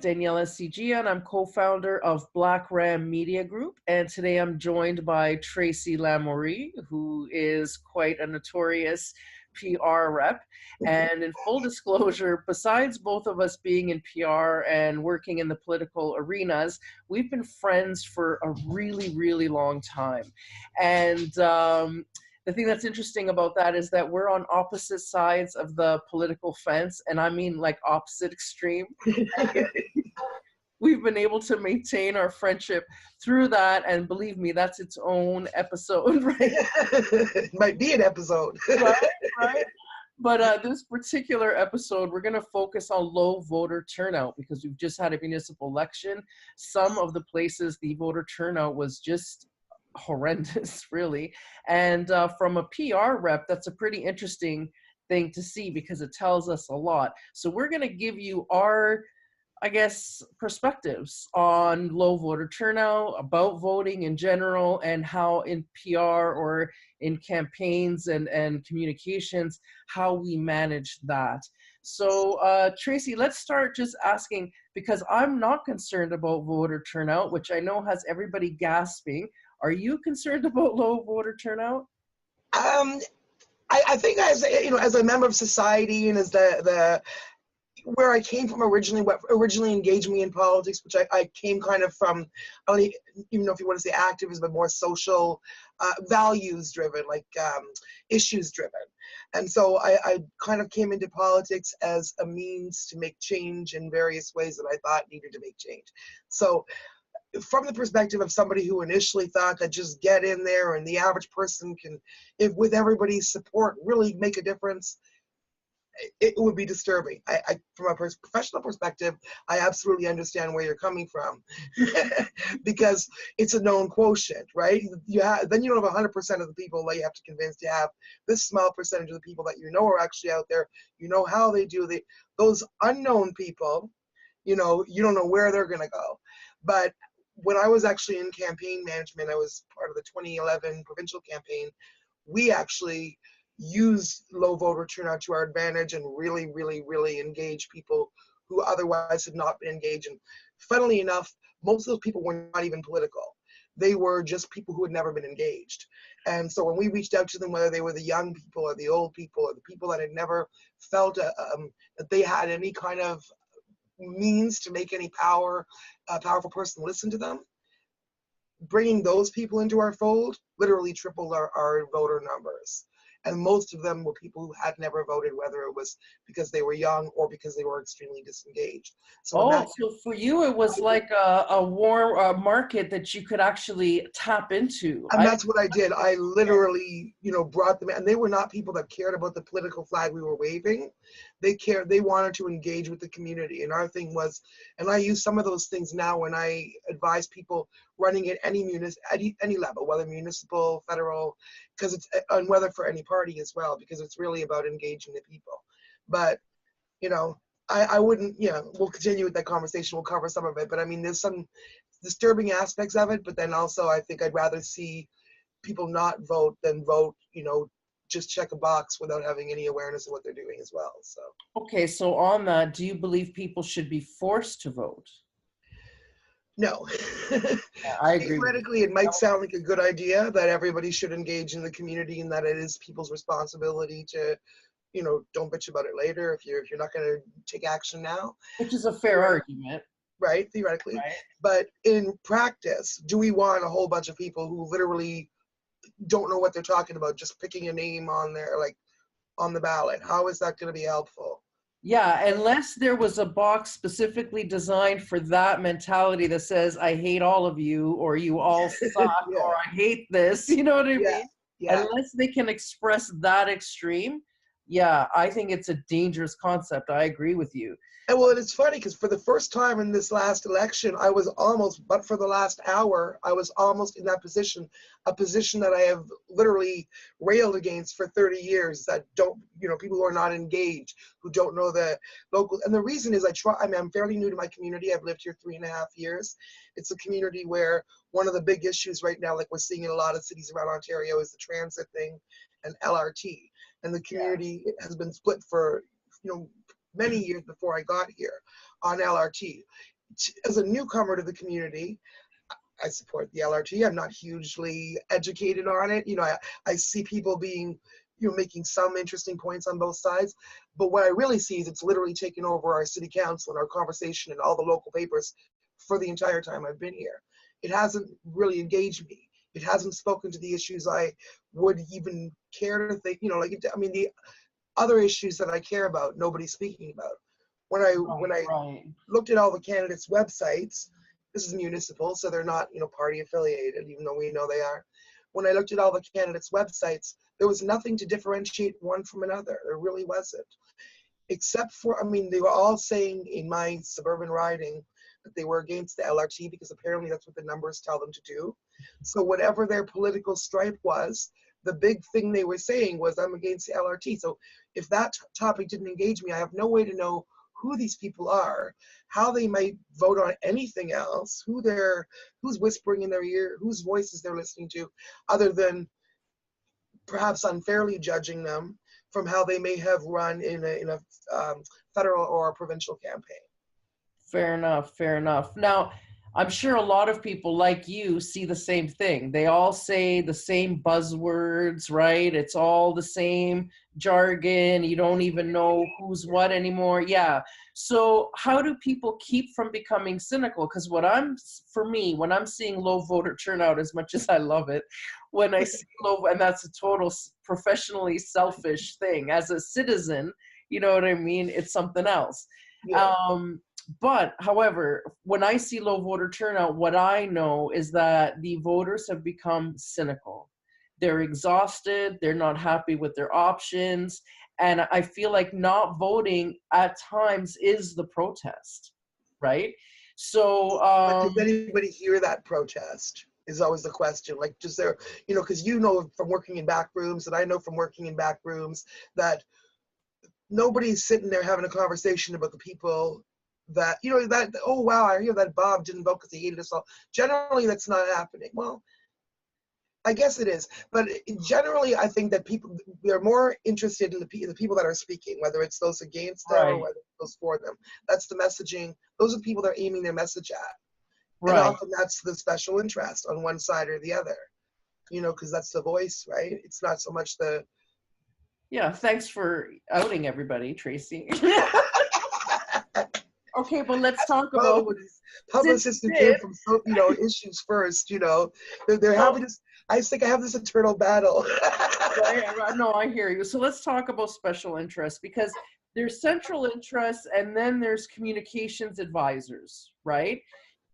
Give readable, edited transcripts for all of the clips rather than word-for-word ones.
Daniela CG, and I'm co-founder of Black Ram Media Group. And today I'm joined by Tracy Lamourie, who is quite a notorious PR rep. And in full disclosure, besides both of us being in PR and working in the political arenas, we've been friends for a really, really long time. And the thing that's interesting about that is that we're on opposite sides of the political fence, and I mean like opposite extreme. We've been able to maintain our friendship through that, and believe me, that's its own episode, right? It might be an episode. Right. But this particular episode, we're going to focus on low voter turnout because we've just had a municipal election. Some of the places the voter turnout was just horrendous, really. And from a PR rep, that's a pretty interesting thing to see because it tells us a lot. So we're going to give you our, I guess, perspectives on low voter turnout, about voting in general, and how in PR or in campaigns and communications, how we manage that. So Tracy, let's start just asking, because I'm not concerned about voter turnout, which I know has everybody gasping. Are you concerned about low voter turnout? I think as a member of society and as the where I came from originally, what originally engaged me in politics, which I came kind of from, I don't even know if you want to say activism, but more social, values driven, like issues driven. And so I kind of came into politics as a means to make change in various ways that I thought needed to make change. So from the perspective of somebody who initially thought that just get in there and the average person can, if with everybody's support, really make a difference, it would be disturbing. From a professional perspective, I absolutely understand where you're coming from because it's a known quotient, right? Then you don't have 100% of the people that you have to convince. You have this small percentage of the people that you know are actually out there. You know how they do those unknown people. You don't know where they're going to go. But when I was actually in campaign management, I was part of the 2011 provincial campaign. We actually used low voter turnout to our advantage and really, really, really engage people who otherwise had not been engaged. And funnily enough, most of those people were not even political. They were just people who had never been engaged. And so when we reached out to them, whether they were the young people or the old people or the people that had never felt that they had any kind of means to make any powerful person listen to them, bringing those people into our fold literally tripled our voter numbers. And most of them were people who had never voted, whether it was because they were young or because they were extremely disengaged. So for you, it was like a warm market that you could actually tap into. And that's what I did. I literally, brought them in. And they were not people that cared about the political flag we were waving. They wanted to engage with the community. And our thing was, and I use some of those things now when I advise people running at any level, whether municipal, federal, because it's, and whether for any party as well, because it's really about engaging the people. But, I wouldn't, we'll continue with that conversation. We'll cover some of it. But I mean, there's some disturbing aspects of it. But then also, I think I'd rather see people not vote than vote, just check a box without having any awareness of what they're doing as well. So. Okay, so on that, do you believe people should be forced to vote? No. Yeah, I agree. Theoretically, it might sound like a good idea that everybody should engage in the community and that it is people's responsibility to, don't bitch about it later if you're not going to take action now. Which is a fair argument. Right, theoretically. Right. But in practice, do we want a whole bunch of people who literally don't know what they're talking about, just picking a name on there, like on the ballot? How is that going to be helpful? Yeah, unless there was a box specifically designed for that mentality that says, I hate all of you, or you all suck, yeah. Or I hate this, you know what I mean? Yeah. Unless they can express that extreme, yeah, I think it's a dangerous concept. I agree with you. And well, it's funny because for the first time in this last election, I was almost, but for the last hour, I was almost in that position, a position that I have literally railed against for 30 years, that don't, people who are not engaged, who don't know the local. And the reason is I'm fairly new to my community. I've lived here 3.5 years. It's a community where one of the big issues right now, like we're seeing in a lot of cities around Ontario, is the transit thing and LRT. And the community has been split for, many years before I got here on LRT. as a newcomer to the community, I support the LRT. I'm not hugely educated on it. I see people being, making some interesting points on both sides. But what I really see is it's literally taken over our city council and our conversation and all the local papers for the entire time I've been here. It hasn't really engaged me. It hasn't spoken to the issues I would even care to think, the other issues that I care about, nobody's speaking about. When I Right. looked at all the candidates' websites, this is municipal, so they're not, party affiliated, even though we know they are. When I looked at all the candidates' websites, there was nothing to differentiate one from another. There really wasn't. Except for, they were all saying in my suburban riding that they were against the LRT because apparently that's what the numbers tell them to do. So whatever their political stripe was, the big thing they were saying was, I'm against the LRT. So if that topic didn't engage me, I have no way to know who these people are, how they might vote on anything else, who's whispering in their ear, whose voices they're listening to, other than perhaps unfairly judging them from how they may have run in a federal or a provincial campaign. Fair enough. Fair enough. Now, I'm sure a lot of people like you see the same thing. They all say the same buzzwords, right? It's all the same jargon. You don't even know who's what anymore. Yeah. So how do people keep from becoming cynical? Because for me, when I'm seeing low voter turnout, as much as I love it, when I see low, and that's a total professionally selfish thing. As a citizen, you know what I mean? It's something else. Yeah. But however, when I see low voter turnout, what I know is that the voters have become cynical. They're exhausted. They're not happy with their options. And I feel like not voting at times is the protest, right? So, But does anybody hear that protest? Is always the question. Like, does there, because from working in back rooms, and I know from working in back rooms that nobody's sitting there having a conversation about the people that, oh, wow, I hear that Bob didn't vote because he hated us all. Generally, that's not happening. Well, I guess it is. But generally, I think that they're more interested in the people that are speaking, whether it's those against them or whether it's those for them. That's the messaging. Those are the people they're aiming their message at. And often that's the special interest on one side or the other, because that's the voice, right? It's not so much the... Yeah, thanks for outing everybody, Tracy. Okay, but let's talk about publicists who came from issues first. They're having this. I think I have this eternal battle. No, I hear you. So let's talk about special interests, because there's central interests and then there's communications advisors, right?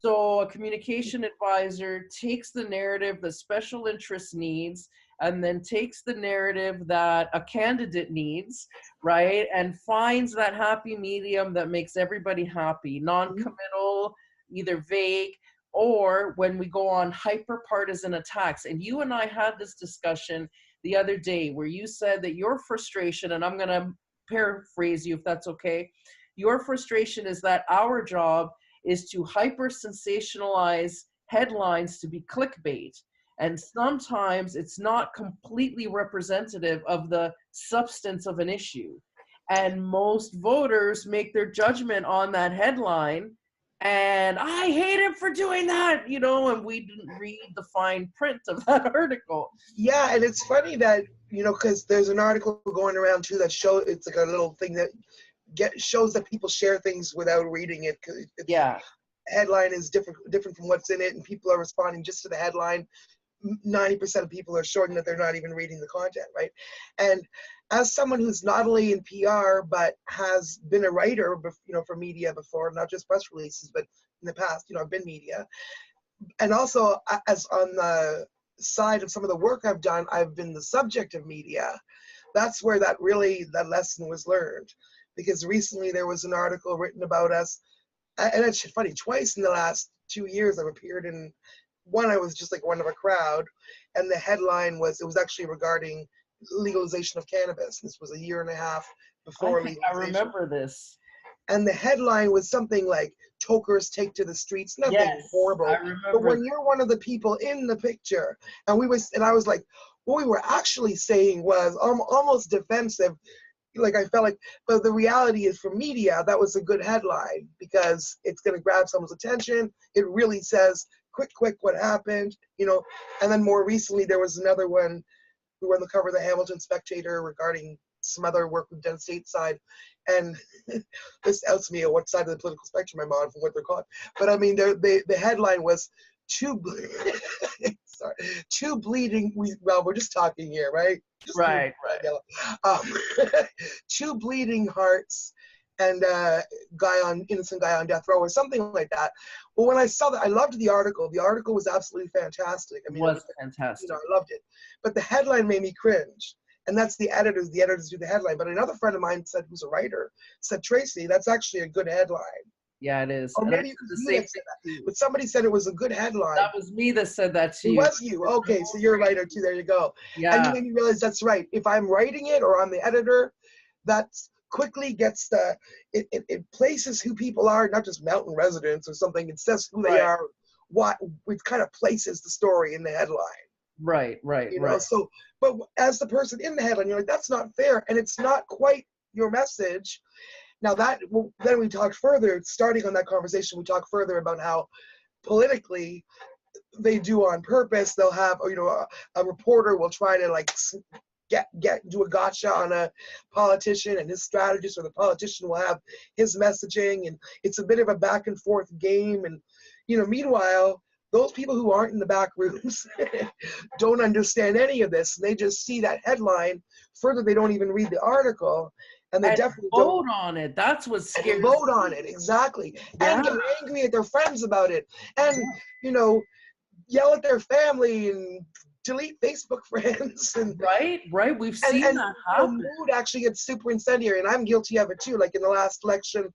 So a communication advisor takes the narrative that special interest needs and then takes the narrative that a candidate needs, right? And finds that happy medium that makes everybody happy, non-committal, either vague, or when we go on hyper-partisan attacks. And you and I had this discussion the other day where you said that your frustration, and I'm going to paraphrase you if that's okay, your frustration is that our job is to hyper-sensationalize headlines to be clickbait. And sometimes it's not completely representative of the substance of an issue. And most voters make their judgment on that headline, and I hate him for doing that, and we didn't read the fine print of that article. Yeah, and it's funny that, because there's an article going around too that it's like a little thing that shows that people share things without reading it. Yeah. Headline is different from what's in it, and people are responding just to the headline. 90% of people are showing that they're not even reading the content, right? And as someone who's not only in PR but has been a writer, for media before, not just press releases, but in the past, I've been media, and also as on the side of some of the work I've done, I've been the subject of media. That's where that lesson was learned, because recently there was an article written about us, and it's funny, twice in the last 2 years I've appeared in. One, I was just like one of a crowd, and the headline was, it was actually regarding legalization of cannabis. This was a year and a half before legalization. I remember this. And the headline was something like, "Tokers take to the streets." Nothing horrible. I remember. But when you're one of the people in the picture, and I was like, what we were actually saying was almost defensive. like I felt like, but the reality is for media, that was a good headline because it's going to grab someone's attention. It really says, quick, what happened, and then more recently, there was another one. We were on the cover of the Hamilton Spectator regarding some other work we've done stateside. And this outs me at what side of the political spectrum I'm on from what they're called. But I mean, the headline was sorry, two bleeding, we're just talking here, right? Just Right. two bleeding hearts and innocent guy on death row or something like that. Well, when I saw that, I loved the article. The article was absolutely fantastic. I mean, Was fantastic. I loved it. But the headline made me cringe. And that's the editors. The editors do the headline. But another friend of mine said, who's a writer, said, Tracy, that's actually a good headline. Yeah, it is. Or And maybe it was you that said that. But somebody said it was a good headline. That was me that said that to It you. was you. Okay, so you're a writer too. There you go. Yeah. And you made me realize that's right. If I'm writing it or I'm the editor, that quickly gets it places who people are, not just mountain residents or something. It says who they are. What it kind of places the story in the headline. Right. So, but as the person in the headline, you're like, that's not fair, and it's not quite your message. Now then we talked further, starting on that conversation, we talked further about how politically they do on purpose. They'll have, a reporter will try to like do a gotcha on a politician and his strategist, or the politician will have his messaging, and it's a bit of a back and forth game. And meanwhile, those people who aren't in the back rooms don't understand any of this. And they just see that headline. Further, they don't even read the article. And they definitely vote on it. That's what's scary. Vote on it, exactly. Yeah. And get angry at their friends about it. And, yell at their family and delete Facebook friends. And, right. We've seen that happen. Mood actually gets super incendiary, and I'm guilty of it too. Like in the last election,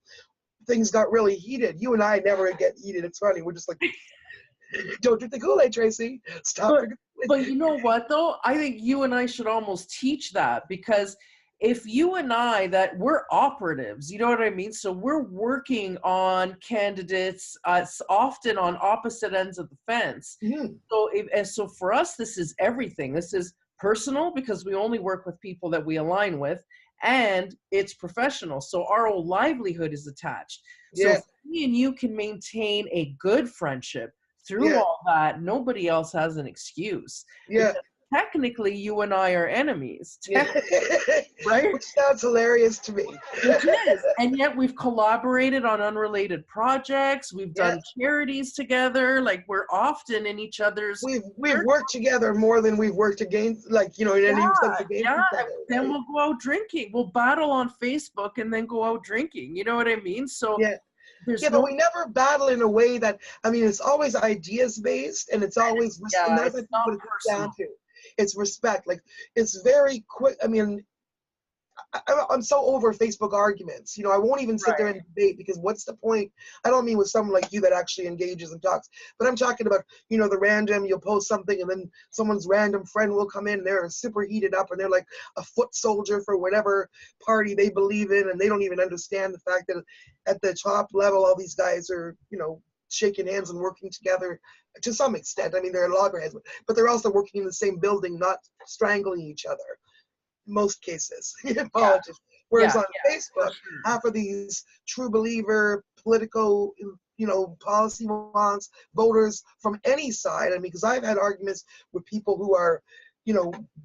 things got really heated. You and I never get heated. It's funny. We're just like, don't drink the Kool-Aid, Tracy. Stop. But you know what, though? I think you and I should almost teach that, because if you and I, that we're operatives, you know what I mean? So we're working on candidates often on opposite ends of the fence. Mm-hmm. So for us, this is everything. This is personal because we only work with people that we align with, and it's professional. So our whole livelihood is attached. So if me and you can maintain a good friendship through all that, nobody else has an excuse. Yeah. Because technically, you and I are enemies. Right? Which sounds hilarious to me. It is. And yet we've collaborated on unrelated projects. We've done charities together. Like, we're often in each other's... We've worked together more than we've worked against, in any sense of game. Then we'll go out drinking. We'll battle on Facebook and then go out drinking. You know what I mean? So... but we never battle in a way that, it's always ideas based, and it's always, and that's what it comes down to. It's respect. Like, it's very quick. I'm so over Facebook arguments. I won't even sit there and debate, because what's the point? I don't mean with someone like you that actually engages and talks, but I'm talking about, the random, you'll post something and then someone's random friend will come in, they're super heated up and they're like a foot soldier for whatever party they believe in, and they don't even understand the fact that at the top level, all these guys are, shaking hands and working together to some extent. They're loggerheads, but they're also working in the same building, not strangling each other. Most cases in politics. Whereas on Facebook, half of these true believer political, policy wants voters from any side. Because I've had arguments with people who are,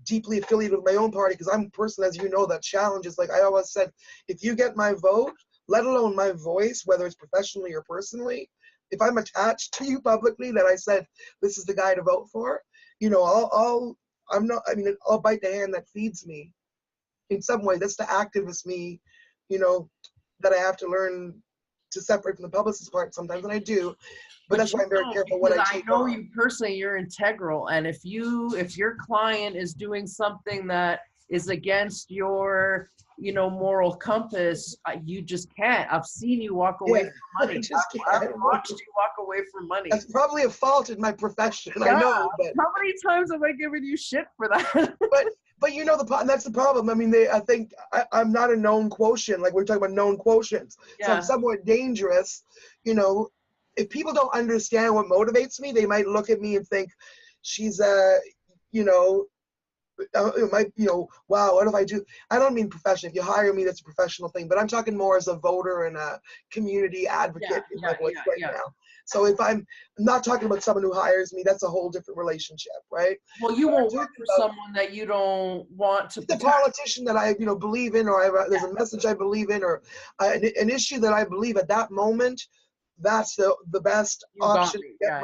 deeply affiliated with my own party, because I'm a person, as you know, that challenges. Like I always said, if you get my vote, let alone my voice, whether it's professionally or personally, if I'm attached to you publicly, that I said, this is the guy to vote for, I'll bite the hand that feeds me in some way. That's the activist me, that I have to learn to separate from the publicist part sometimes, and I do. But that's why I'm very careful what I take on. You personally, you're integral. And if your client is doing something that is against your, moral compass, you just can't. I've seen you walk away from money. I've watched you walk away from money. That's probably a fault in my profession. I know. But how many times have I given you shit for that? But that's the problem. I think I'm not a known quotient. Like we're talking about known quotients. So I'm somewhat dangerous. If people don't understand what motivates me, they might look at me and think she's it might, wow, what if I do? I don't mean professional. If you hire me, that's a professional thing, but I'm talking more as a voter and a community advocate in my voice right now. So if I'm not talking about someone who hires me, that's a whole different relationship, right? Well, you won't work for someone that you don't want to protect. The politician that I, believe in, or there's a message I believe in, or an issue that I believe at that moment, that's the best option to get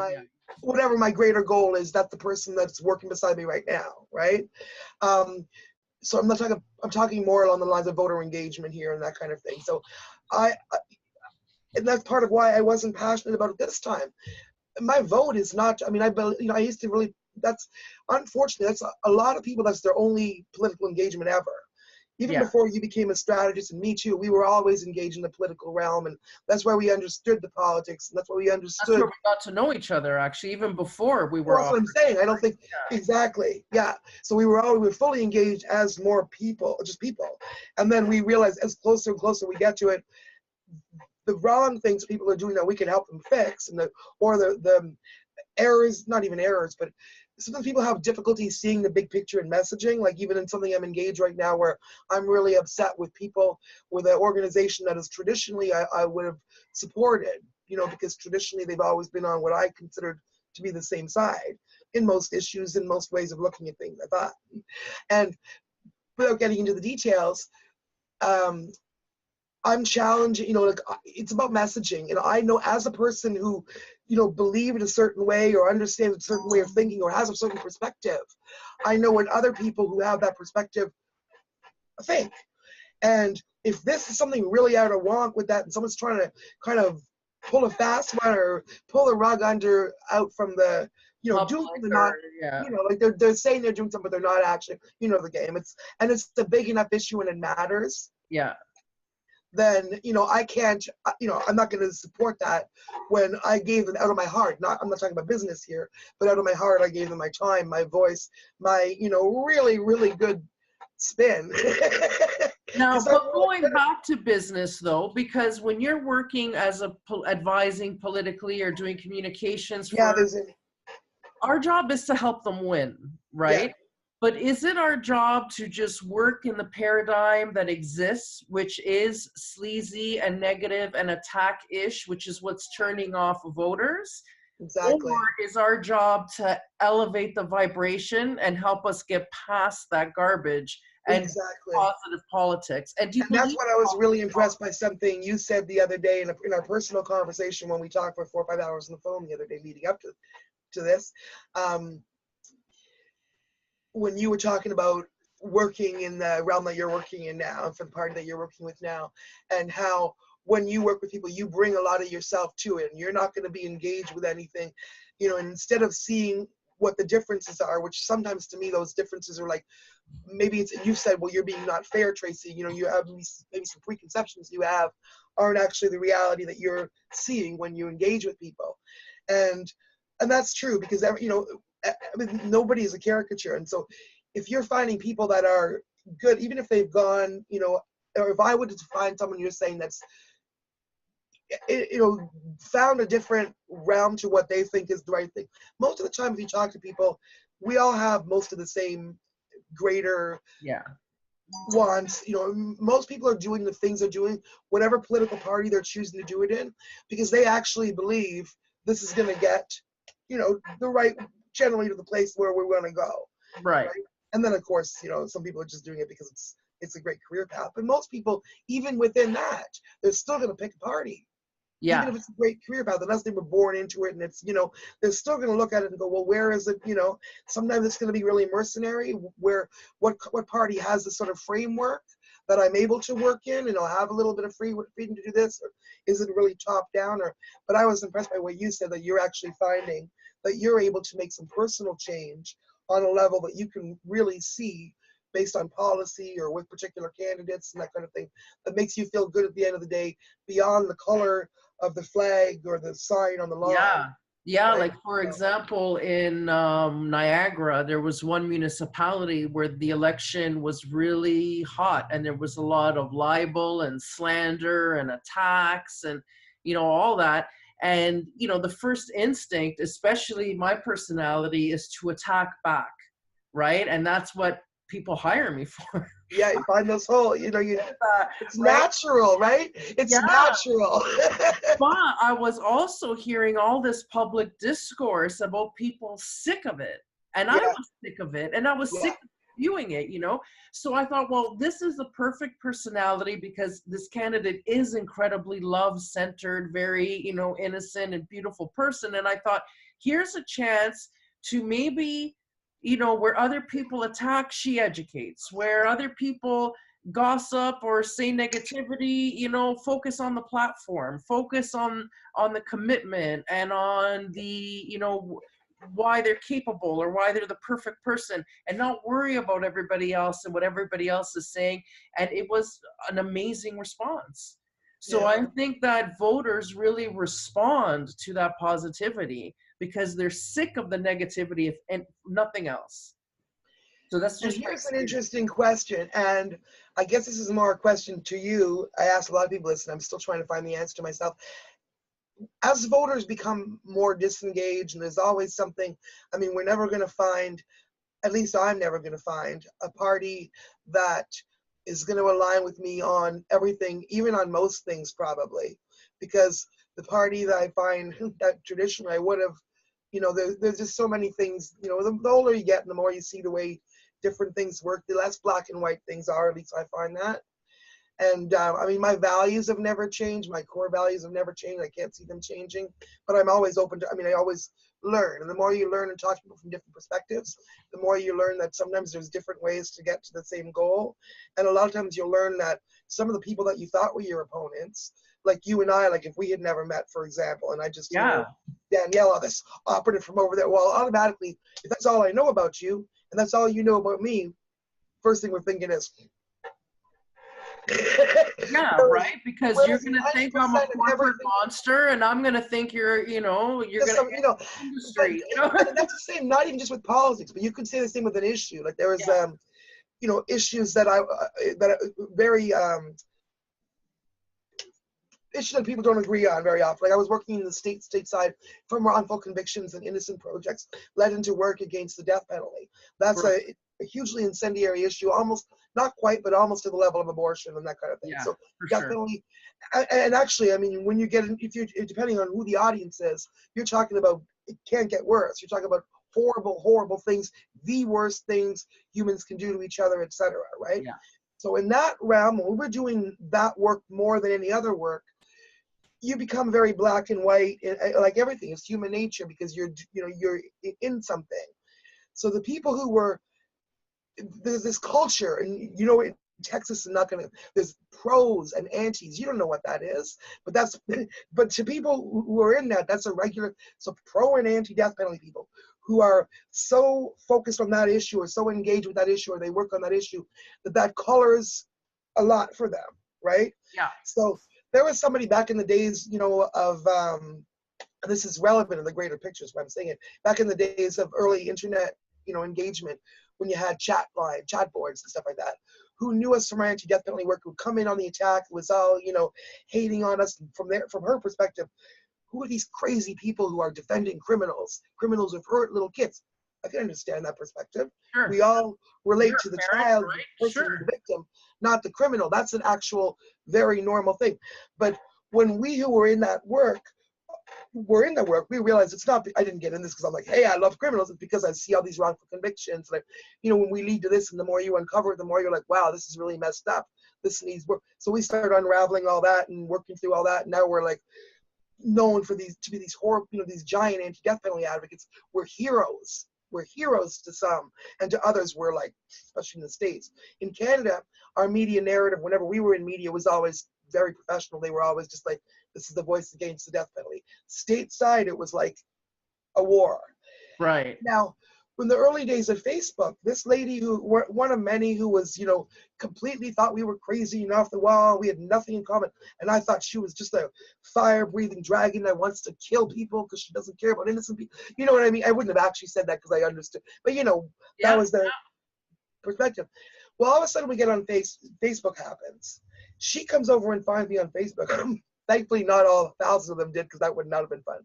whatever my greater goal is. That's the person that's working beside me right now, right? So I'm talking more along the lines of voter engagement here and that kind of thing. So and that's part of why I wasn't passionate about it this time. My vote is not, I used to really, that's unfortunately, that's a lot of people, that's their only political engagement ever. Even before you became a strategist, and me too, we were always engaged in the political realm, and that's why we understood the politics, and that's why we understood. That's where we got to know each other, actually, even before we were. That's what I'm saying. I don't think exactly. Yeah. So we were fully engaged as more people, just people, and then we realized as closer and closer we get to it, the wrong things people are doing that we can help them fix, and the errors, not even errors, but sometimes people have difficulty seeing the big picture in messaging. Like even in something I'm engaged right now where I'm really upset with people with an organization that is traditionally I would have supported, because traditionally they've always been on what I considered to be the same side in most issues, in most ways of looking at things, I thought. And without getting into the details, I'm challenging, it's about messaging. And I know as a person who, believe in a certain way or understands a certain way of thinking or has a certain perspective, I know what other people who have that perspective think. And if this is something really out of whack with that, and someone's trying to kind of pull a fast one or pull a rug out from the, doing something not, like they're saying they're doing something, but they're not actually, the game. It's a big enough issue and it matters. Yeah. Then, I can't, I'm not going to support that when I gave them out of my heart. I'm not talking about business here, but out of my heart, I gave them my time, my voice, my, really, really good spin. Now, but going back to business though, because when you're working as advising politically or doing communications, our job is to help them win, right? Yeah. But is it our job to just work in the paradigm that exists, which is sleazy and negative and attack-ish, which is what's turning off voters? Exactly. Or is our job to elevate the vibration and help us get past that garbage and positive politics? And that's what I was really impressed by something you said the other day in our personal conversation when we talked for 4 or 5 hours on the phone the other day leading up to this. When you were talking about working in the realm that you're working in now, for the party that you're working with now, and how when you work with people, you bring a lot of yourself to it, and you're not going to be engaged with anything, and instead of seeing what the differences are, which sometimes to me those differences are like, maybe you said, well, you're being not fair, Tracy, you have maybe some preconceptions you have aren't actually the reality that you're seeing when you engage with people. And that's true, because nobody is a caricature. And so if you're finding people that are good, even if they've gone, or if I were to find someone you're saying that's, found a different realm to what they think is the right thing. Most of the time, if you talk to people, we all have most of the same greater wants. Most people are doing the things they're doing, whatever political party they're choosing to do it in, because they actually believe this is going to get, the right, generally to the place where we're going to go. Right. And then, of course, some people are just doing it because it's a great career path. But most people, even within that, they're still going to pick a party. Yeah. Even if it's a great career path, unless they were born into it, and it's, they're still going to look at it and go, well, where is it? Sometimes it's going to be really mercenary, where what party has this sort of framework that I'm able to work in, and I'll have a little bit of freedom to do this, or is it really top down? But I was impressed by what you said, that you're actually finding that you're able to make some personal change on a level that you can really see based on policy or with particular candidates and that kind of thing, that makes you feel good at the end of the day, beyond the color of the flag or the sign on the lawn. Yeah, right? Like for example, in Niagara, there was one municipality where the election was really hot, and there was a lot of libel and slander and attacks and, all that. And, the first instinct, especially my personality, is to attack back, right? And that's what people hire me for. Yeah, you find those holes, you know, it's Right? natural, right? It's Yeah. natural. But I was also hearing all this public discourse about people sick of it. And I Yeah, was sick of it. And I was yeah, sick of viewing it, you know? So I thought, well, this is the perfect personality because this candidate is incredibly love-centered, very, you know, innocent and beautiful person. And I thought, here's a chance to maybe, you know, where other people attack, she educates. Where other people gossip or say negativity, you know, focus on the platform, focus on the commitment and on the, you know, why they're capable or why they're the perfect person, and not worry about everybody else and what everybody else is saying. And it was an amazing response. So yeah. I think that voters really respond to that positivity because they're sick of the negativity and nothing else. So that's And just my here's an experience. interesting question, and I guess this is more a question to you. I asked a lot of people this, and I'm still trying to find the answer to myself. As voters become more disengaged, and there's always something, I mean, we're never going to find, at least I'm never going to find, a party that is going to align with me on everything, even on most things, probably. Because the party that I find that traditionally I would have, you know, there's just so many things, you know, the older you get and the more you see the way different things work, the less black and white things are, at least I find that. And I mean, my values have never changed. My core values have never changed. I can't see them changing, but I'm always open to, I mean, I always learn. And the more you learn and talk to people from different perspectives, the more you learn that sometimes there's different ways to get to the same goal. And a lot of times you'll learn that some of the people that you thought were your opponents, like you and I, like if we had never met, for example, and I just Yeah. hear Daniela, this operative from over there, well, automatically, if that's all I know about you, and that's all you know about me, first thing we're thinking is, Yeah, whereas, right. Because you're whereas gonna think 90% I'm a of corporate everything, monster, and I'm gonna think you're, you know, you're just gonna some, you know, end the but industry. You know. and that's the same, not even just with politics, but you could say the same with an issue. Like there was, Yeah. you know, issues that very issues that people don't agree on very often. Like I was working in the stateside from wrongful convictions and innocent projects led into work against the death penalty. That's Right. a hugely incendiary issue, almost not quite, but almost to the level of abortion and that kind of thing. Yeah, So for death sure. penalty, and actually, I mean, when you get in, if you depending on who the audience is, you're talking about it can't get worse. You're talking about horrible, horrible things, the worst things humans can do to each other, etc. Right? Yeah. So in that realm, when we're doing that work more than any other work, you become very black and white, like everything. It's human nature because you're in something. So the people who were, there's this culture, and you know, in Texas is not gonna. There's pros and antis. You don't know what that is, but that's. But to people who are in that, that's a regular. So pro and anti-death penalty people who are so focused on that issue or so engaged with that issue or they work on that issue that colors a lot for them, right? Yeah. So there was somebody back in the days, you know, of this is relevant in the greater pictures. Why I'm saying it. Back in the days of early internet, you know, engagement, when you had chat boards and stuff like that, who knew us from our anti-death penalty work, would come in on the attack, was all, you know, hating on us from her perspective. Who are these crazy people who are defending criminals who've hurt little kids? I can understand that perspective. Sure. We all relate You're to the a parent, child, the right? person, the Sure. victim, not the criminal. That's an actual very normal thing. But when we who were in that work we realize it's not, I didn't get in this because I'm like, hey, I love criminals. It's because I see all these wrongful convictions. Like, you know, when we lead to this and the more you uncover it, the more you're like, wow, this is really messed up. This needs work. So we started unraveling all that and working through all that. And now we're like known for these, to be these horrible, you know, these giant anti-death penalty advocates. We're heroes. We're heroes to some, and to others we're like, especially in the States. In Canada, our media narrative, whenever we were in media, was always very professional. They were always just like, this is the voice against the death penalty. Stateside, it was like a war. Right. Now, in the early days of Facebook, this lady who, one of many who was, you know, completely thought we were crazy and off the wall, we had nothing in common, and I thought she was just a fire-breathing dragon that wants to kill people because she doesn't care about innocent people. You know what I mean? I wouldn't have actually said that because I understood, but you know, that Yeah. was the perspective. Well, all of a sudden we get on Facebook happens. She comes over and finds me on Facebook. Thankfully, not all thousands of them did because that would not have been fun.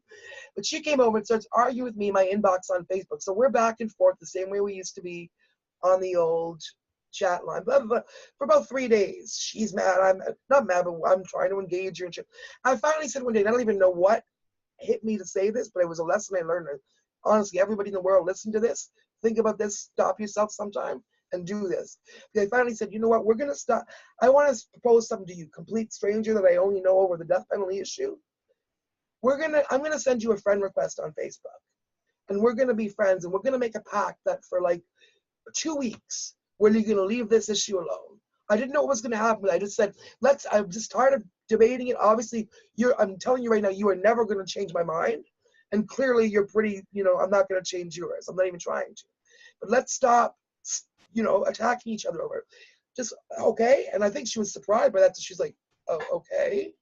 But she came over and starts arguing with me in my inbox on Facebook. So we're back and forth the same way we used to be on the old chat line, blah, blah, blah, for about 3 days. She's mad. I'm not mad, but I'm trying to engage her. And shit. I finally said one day, and I don't even know what hit me to say this, but it was a lesson I learned. Honestly, everybody in the world, listen to this. Think about this. Stop yourself sometime and do this. Because I finally said, you know what? We're going to stop. I want to propose something to you, complete stranger that I only know over the death penalty issue. I'm going to send you a friend request on Facebook. And we're going to be friends, and we're going to make a pact that for like 2 weeks, where you're going to leave this issue alone. I didn't know what was going to happen. I just said, I'm just tired of debating it. Obviously, I'm telling you right now, you are never going to change my mind. And clearly you're pretty, I'm not going to change yours. I'm not even trying to. But let's stop, attacking each other over it. Just, okay. And I think she was surprised by that. So she's like, oh, okay.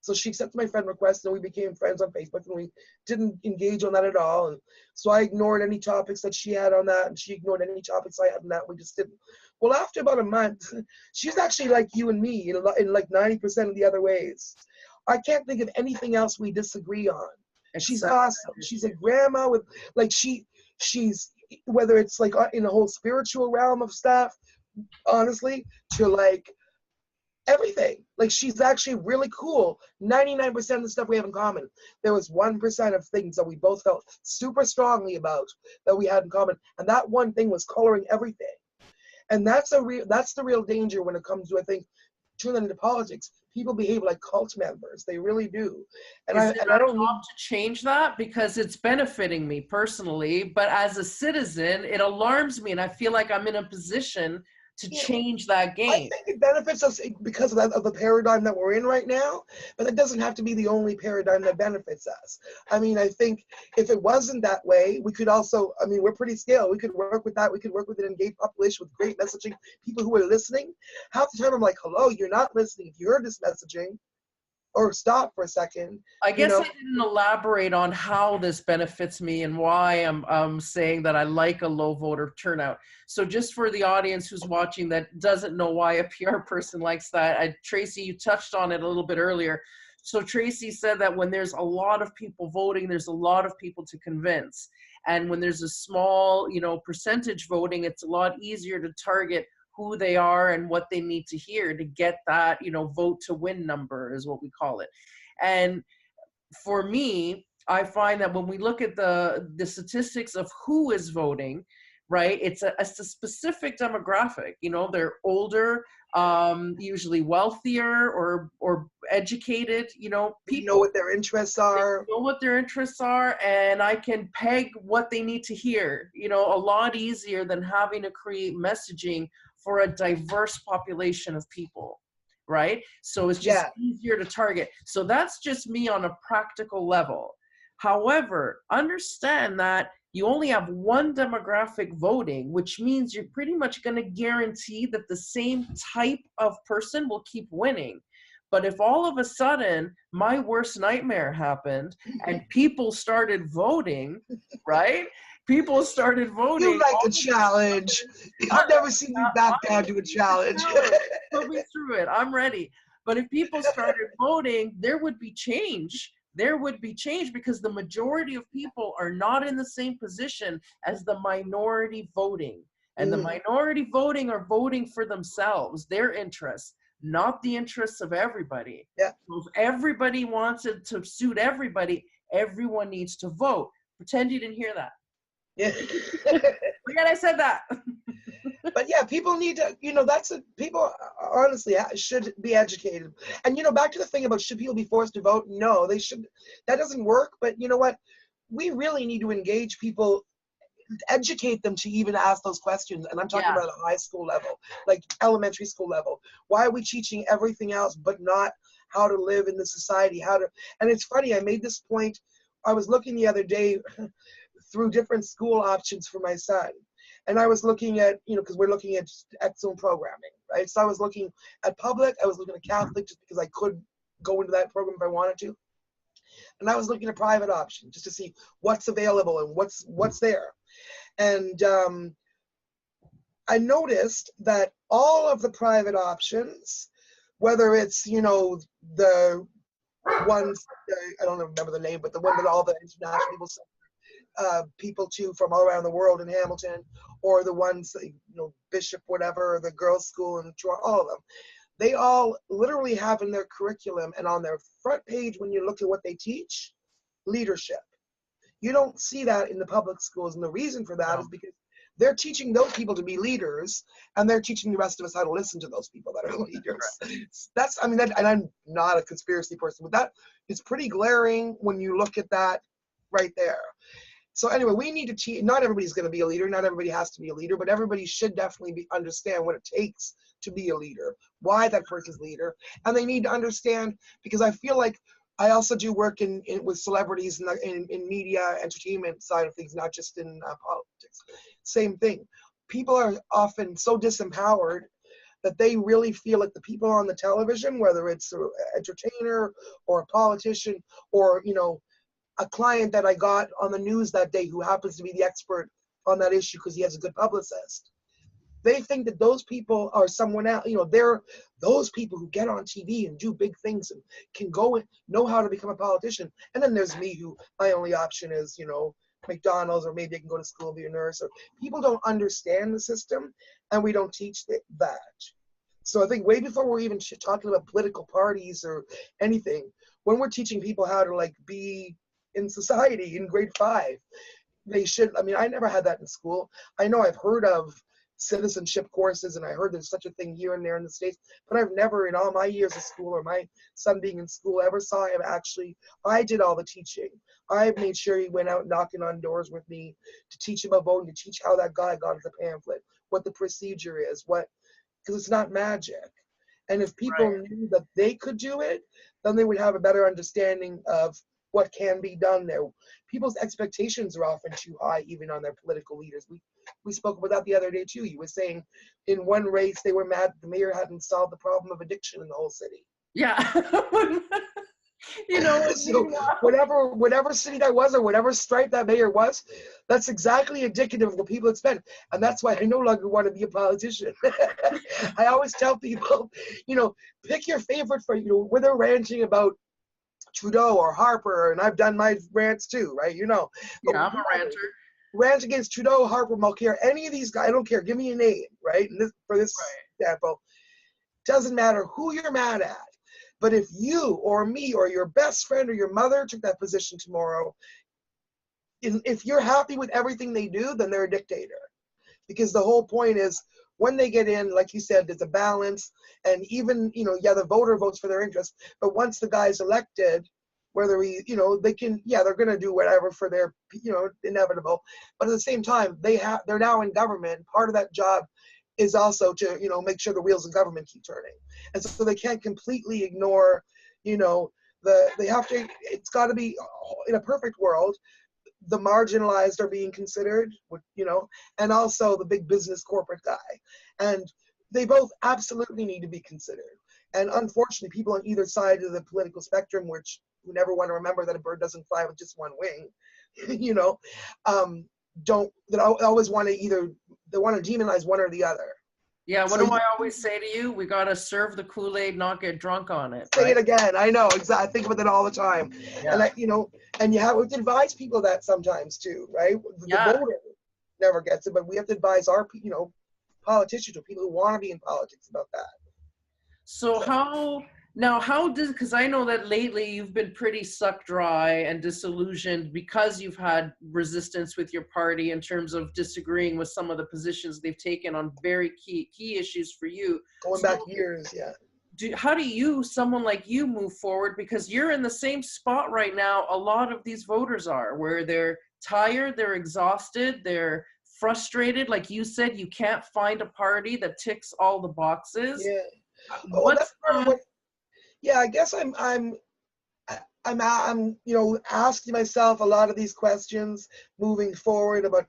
So she accepted my friend request, and we became friends on Facebook, and we didn't engage on that at all. And so I ignored any topics that she had on that, and she ignored any topics I had on that. We just didn't. Well, after about a month, she's actually like you and me in like 90% of the other ways. I can't think of anything else we disagree on. She's awesome. She's a grandma with like she's whether it's like in the whole spiritual realm of stuff, honestly, to like everything. Like she's actually really cool. 99% of the stuff we have in common. There was 1% of things that we both felt super strongly about that we had in common, and that one thing was coloring everything. And that's the real danger when it comes to, I think, turn that into politics. People behave like cult members. They really do. And Is it I our don't need job to change that? Because it's benefiting me personally, but as a citizen, it alarms me, and I feel like I'm in a position to change that I game. think it benefits us because of the paradigm that we're in right now, but that doesn't have to be the only paradigm that benefits us. I mean, I think if it wasn't that way, we could also, we're pretty scaled. We could work with that. We could work with an engaged population with great messaging, people who are listening. Half the time I'm like, hello, you're not listening. If you heard this messaging, or stop for a second. I guess I didn't elaborate on how this benefits me and why I'm saying that I like a low voter turnout. So just for the audience who's watching that doesn't know why a PR person likes that, Tracy, you touched on it a little bit earlier. So Tracy said that when there's a lot of people voting, there's a lot of people to convince. And when there's a small, percentage voting, it's a lot easier to target who they are and what they need to hear to get that, vote to win number is what we call it. And for me, I find that when we look at the statistics of who is voting, right, it's a specific demographic. They're older, usually wealthier or educated, people. You know what their interests are. Know what their interests are, and I can peg what they need to hear, a lot easier than having to create messaging for a diverse population of people, right? So it's just easier to target. So that's just me on a practical level. However, understand that you only have one demographic voting, which means you're pretty much going to guarantee that the same type of person will keep winning. But if all of a sudden my worst nightmare happened and people started voting, right? People started voting. You like a challenge. I've never seen you back down to a challenge. Put me through it. I'm ready. But if people started voting, there would be change. There would be change because the majority of people are not in the same position as the minority voting. And the minority voting are voting for themselves, their interests, not the interests of everybody. Yeah. So if everybody wants it to suit everybody, everyone needs to vote. Pretend you didn't hear that. Yeah. Forget I said that. But yeah, people need to, people honestly should be educated. And, back to the thing about should people be forced to vote? No, they should. That doesn't work. But you know what? We really need to engage people, educate them to even ask those questions. And I'm talking about a high school level, like elementary school level. Why are we teaching everything else but not how to live in the society? And it's funny, I made this point. I was looking the other day through different school options for my son. And I was looking at, because we're looking at X-Zone programming, right? So I was looking at public, I was looking at Catholic just because I could go into that program if I wanted to. And I was looking at private options just to see what's available and what's there. And I noticed that all of the private options, whether it's, the ones, I don't remember the name, but the one that all the international people say, people too from all around the world in Hamilton, or the ones, Bishop, whatever, the girls' school in Toronto, all of them. They all literally have in their curriculum and on their front page, when you look at what they teach, leadership. You don't see that in the public schools, and the reason for that is because they're teaching those people to be leaders, and they're teaching the rest of us how to listen to those people that are leaders. And I'm not a conspiracy person, but that is pretty glaring when you look at that right there. So anyway, we need to teach. Not everybody's going to be a leader. Not everybody has to be a leader, but everybody should definitely understand what it takes to be a leader, why that person's leader, and they need to understand, because I feel like I also do work with celebrities in media, entertainment side of things, not just in politics. Same thing. People are often so disempowered that they really feel like the people on the television, whether it's an entertainer or a politician or, a client that I got on the news that day who happens to be the expert on that issue because he has a good publicist. They think that those people are someone else. They're those people who get on TV and do big things and can go and know how to become a politician. And then there's me, who my only option is, McDonald's, or maybe I can go to school and be a nurse. Or people don't understand the system, and we don't teach that. So I think way before we're even talking about political parties or anything, when we're teaching people how to be in society in grade 5, they should. I never had that in school. I know I've heard of citizenship courses, and I heard there's such a thing here and there in the States, but I've never in all my years of school, or my son being in school, ever saw him actually. I did all the teaching. I made sure he went out knocking on doors with me to teach him about voting, to teach how that guy got the pamphlet, what the procedure is, because it's not magic. And if people knew that they could do it, then they would have a better understanding of what can be done there. People's expectations are often too high, even on their political leaders. We spoke about that the other day too. You were saying in one race they were mad the mayor hadn't solved the problem of addiction in the whole city. Yeah. So whatever city that was, or whatever stripe that mayor was, that's exactly indicative of the people expect. And that's why I no longer want to be a politician. I always tell people, pick your favorite for, where they're ranting about Trudeau or Harper, and I've done my rants too, right? Yeah, I'm a ranter. Rant against Trudeau, Harper, Mulcair, any of these guys, I don't care. Give me a name, right? And for this example, doesn't matter who you're mad at. But if you or me or your best friend or your mother took that position tomorrow, if you're happy with everything they do, then they're a dictator. Because the whole point is, when they get in, like you said, there's a balance. And even, the voter votes for their interest. But once the guy's elected, whether they can, they're going to do whatever for their, inevitable. But at the same time, they're now in government. Part of that job is also to, make sure the wheels of government keep turning. And so they can't completely ignore, they have to, it's got to be, in a perfect world, the marginalized are being considered, and also the big business corporate guy. And they both absolutely need to be considered. And unfortunately, people on either side of the political spectrum, who never want to remember that a bird doesn't fly with just one wing, always want to they want to demonize one or the other. Yeah, what do I always say to you? We got to serve the Kool-Aid, not get drunk on it. Say it again. I know, exactly. I think about that all the time. Yeah. And and you have to advise people that sometimes too, right? The voter never gets it, but we have to advise our, politicians or people who want to be in politics about that. So how does, because I know that lately you've been pretty sucked dry and disillusioned because you've had resistance with your party in terms of disagreeing with some of the positions they've taken on very key issues for you. Going back years, yeah. How do someone like you, move forward? Because you're in the same spot right now a lot of these voters are, where they're tired, they're exhausted, they're frustrated. Like you said, you can't find a party that ticks all the boxes. Yeah. That's part of what. Yeah, I guess I'm asking myself a lot of these questions moving forward about,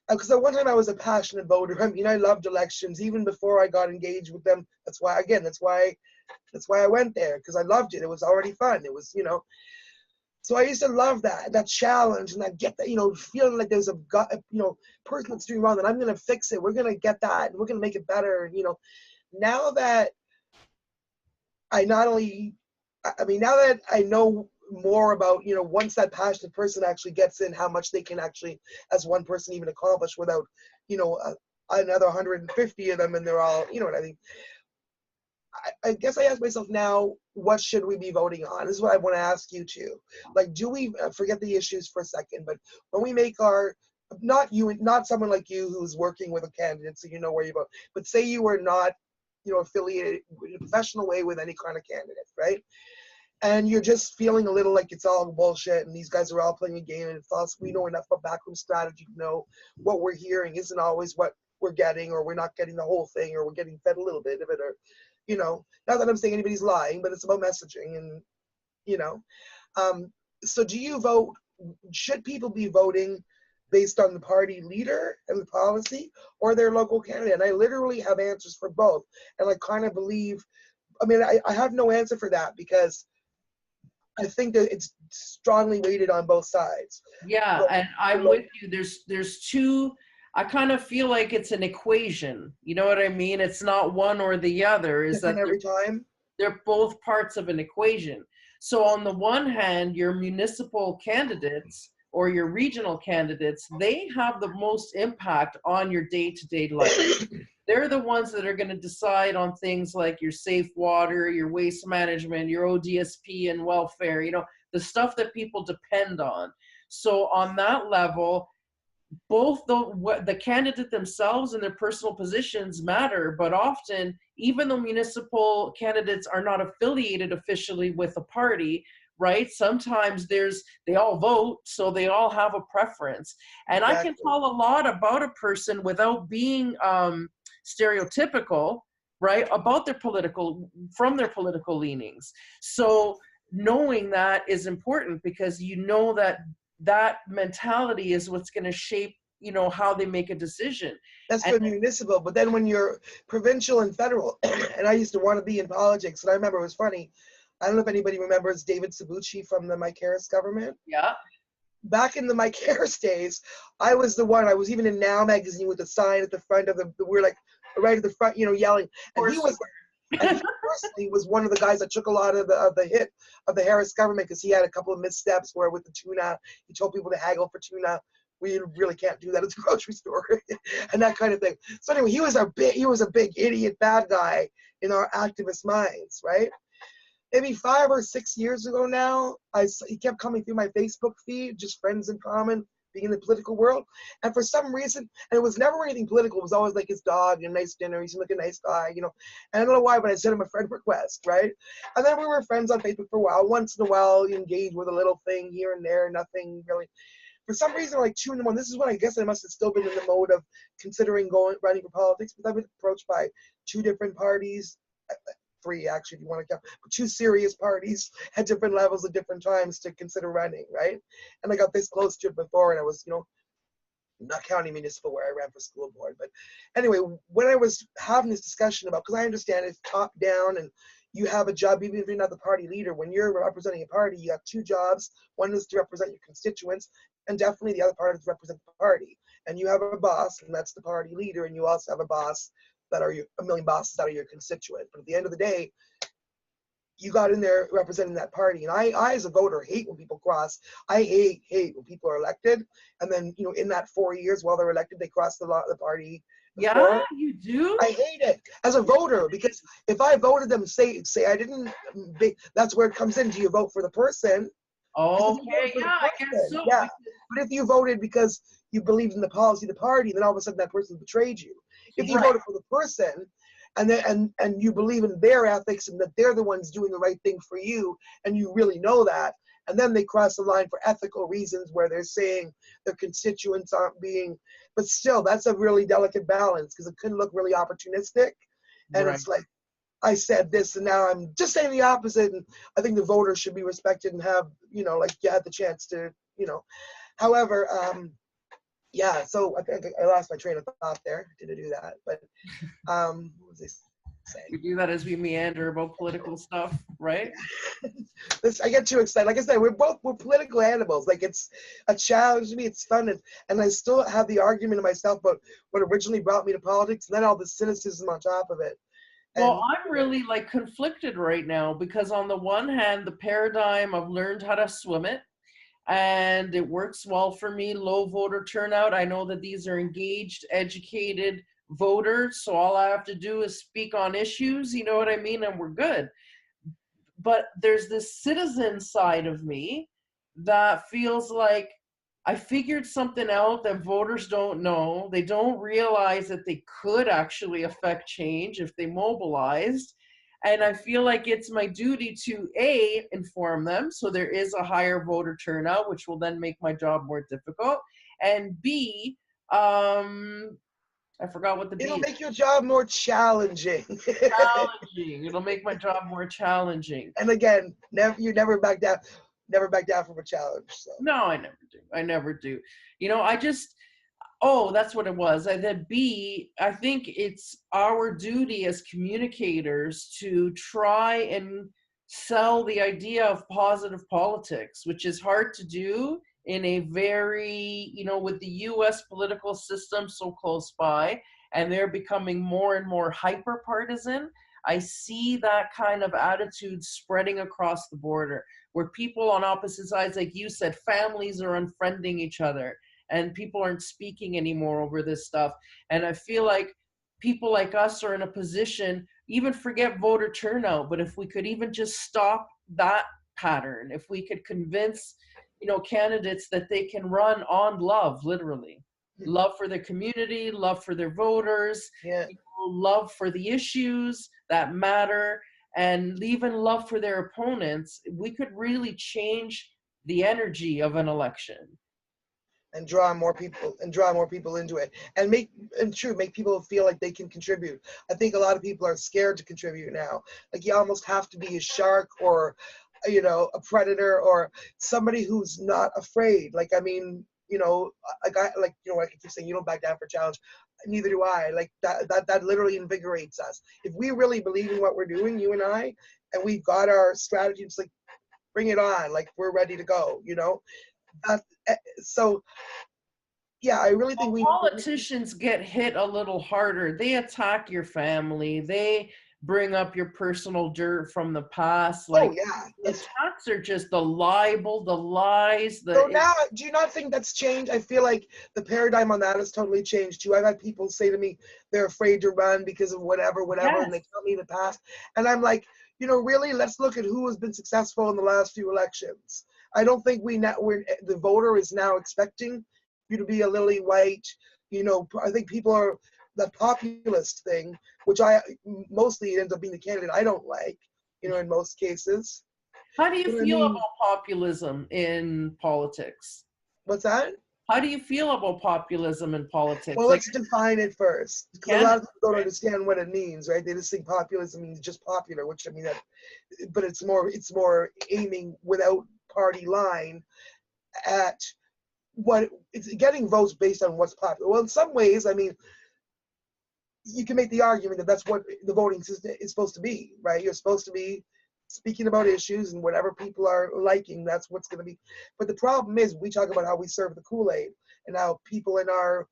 because at one time I was a passionate voter. I loved elections even before I got engaged with them. That's why I went there, because I loved it. It was already fun. It was, so I used to love that challenge, and I get that, feeling like there's a person that's doing wrong, and I'm going to fix it. We're going to get that, and we're going to make it better. And, now that I now that I know more about, you know, once that passionate person actually gets in, how much they can actually, as one person, even accomplish without, you know, another 150 of them, and they're all, you know what I mean. I guess I ask myself now, what should we be voting on? This is what I want to ask you too. Like, do we forget the issues for a second? But when we make our, not you, not someone like you who's working with a candidate, so you know where you vote. But say you were not, you know, affiliated in a professional way with any kind of candidate, right? And you're just feeling a little like it's all bullshit, and these guys are all playing a game, and it's all, we know enough about backroom strategy to know what we're hearing isn't always what we're getting, or we're not getting the whole thing, or we're getting fed a little bit of it, or, you know, not that I'm saying anybody's lying, but it's about messaging, and, you know. So do you vote, should people be voting based on the party leader and the policy, or their local candidate? And I literally have answers for both, and I kind of believe, I mean, I have no answer for that, because I think that it's strongly weighted on both sides. Yeah, But, and I'm with you. There's two. I kind of feel like it's an equation. You know what I mean? It's not one or the other. Is different that every time. they're both parts of an equation. So on the one hand, your municipal candidates or your regional candidates, they have the most impact on your day-to-day life. They're the ones that are going to decide on things like your safe water, your waste management, your ODSP and welfare, you know, the stuff that people depend on. So on that level, both the candidate themselves and their personal positions matter, but often, even though municipal candidates are not affiliated officially with a party, right? Sometimes they all vote, so they all have a preference. And I can Exactly. tell a lot about a person without being stereotypical, right? About from their political leanings. So knowing that is important, because you know that mentality is what's going to shape, you know, how they make a decision. That's And for municipal, but then when you're provincial and federal, and I used to want to be in politics, and I remember it was funny. I don't know if anybody remembers David Sabucci from the Mike Harris government. yeah, Back in the Mike Harris days, I was the one. I was even in Now magazine with a sign at the front of the. We're like right at the front, you know, yelling. of And he course. was, and he personally was one of the guys that took a lot of the hit of the Harris government, because he had a couple of missteps where with the tuna, he told people to haggle for tuna. We really can't do that at the grocery store, and that kind of thing. So anyway, he was a big idiot, bad guy in our activist minds, right? Maybe 5 or 6 years ago now, he kept coming through my Facebook feed, just friends in common, being in the political world. And for some reason, and it was never anything political, it was always like his dog and a nice dinner, he seemed like a nice guy, you know. And I don't know why, but I sent him a friend request, right? And then we were friends on Facebook for a while. Once in a while, you engage with a little thing here and there, nothing really. For some reason, like 2 in the morning, this is when I guess I must have still been in the mode of considering running for politics, because I've been approached by 2 different parties, 3 actually, if you want to count, but 2 serious parties at different levels at different times to consider running, right? And I got this close to it before, and I was, you know, not counting municipal where I ran for school board. But anyway, when I was having this discussion about, because I understand it's top down and you have a job, even if you're not the party leader, when you're representing a party, you have 2 jobs. One is to represent your constituents, and definitely the other part is to represent the party. And you have a boss, and that's the party leader, and you also have a boss that are a million bosses that are your constituents. But at the end of the day, you got in there representing that party. And I as a voter hate when people cross. I hate when people are elected, and then, you know, in that 4 years while they're elected, they cross the party Yeah, before. you do. I hate it as a voter, because if I voted them, say I didn't, that's where it comes in. Do you vote for the person? Because if you voted Okay, for the yeah, I guess person, so. yeah. But if you voted because you believed in the policy of the party, then all of a sudden that person betrayed you. If you Right. voted for the person, and then and you believe in their ethics and that they're the ones doing the right thing for you, and you really know that, and then they cross the line for ethical reasons where they're saying their constituents aren't being, but still, that's a really delicate balance, because it can look really opportunistic, and Right. it's like, I said this and now I'm just saying the opposite. And I think the voters should be respected and have, you know, like you had the chance to, you know. However, yeah, so I think I lost my train of thought there. Didn't do that. But what was I saying? We do that as we meander about political stuff, right? I get too excited. Like I said, we're political animals. Like, it's a challenge to me. It's fun, and I still have the argument in myself about what originally brought me to politics, and then all the cynicism on top of it. Well, And I'm really like conflicted right now because on the one hand, the paradigm, I've learned how to swim it and it works well for me. Low voter turnout. I know that these are engaged, educated voters, so all I have to do is speak on issues, you know what I mean, and we're good. But there's this citizen side of me that feels like I figured something out that voters don't know. They don't realize that they could actually affect change if they mobilized. And I feel like it's my duty to A, inform them so there is a higher voter turnout, which will then make my job more difficult. And B, I forgot what the B it'll is. make your job more challenging. Challenging. It'll make my job more challenging. And again, you never back down from a challenge. So No, I never do. I never do. You know, I just, oh, that's what it was. I then B, I think it's our duty as communicators to try and sell the idea of positive politics, which is hard to do in a very, you know, with the US political system so close by, and they're becoming more and more hyper partisan. I see that kind of attitude spreading across the border where people on opposite sides, like you said, families are unfriending each other and people aren't speaking anymore over this stuff. And I feel like people like us are in a position, even forget voter turnout, but if we could even just stop that pattern, if we could convince, you know, candidates that they can run on love, literally. Love for their community, love for their voters, yeah. you know, love for the issues that matter, and even love for their opponents, we could really change the energy of an election. And draw more people into it, and make people feel like they can contribute. I think a lot of people are scared to contribute now. Like you almost have to be a shark or a predator or somebody who's not afraid. Like I mean, a guy like I can keep saying you don't back down for a challenge. Neither do I. Like that literally invigorates us. If we really believe in what we're doing, you and I, and we've got our strategy, it's like bring it on. Like we're ready to go. That, so yeah, I really think Well, we. politicians get hit a little harder. They attack your family. They bring up your personal dirt from the past. Oh Like yeah, the attacks are just the libel, the lies, so now, do you not think that's changed? I feel like the paradigm on that has totally changed too. I've had people say to me they're afraid to run because of whatever, and yes, they tell me the past, and I'm like, really, let's look at who has been successful in the last few elections. I don't think the voter is now expecting you to be a lily white. I think people are the populist thing, which I mostly ends up being the candidate I don't like. In most cases. how do you You know what I feel mean? about populism in politics? What's that? How do you feel about populism in politics? Well, Like, let's define it first, because a lot of candidates, people don't right? understand what it means, right? They just think populism means just popular, which I mean but it's more aiming without party line at what it's getting votes based on what's popular. Well, in some ways, I mean, you can make the argument that that's what the voting system is supposed to be, right? You're supposed to be speaking about issues and whatever people are liking, that's what's going to be. But the problem is, we talk about how we serve the Kool-Aid and how people in our,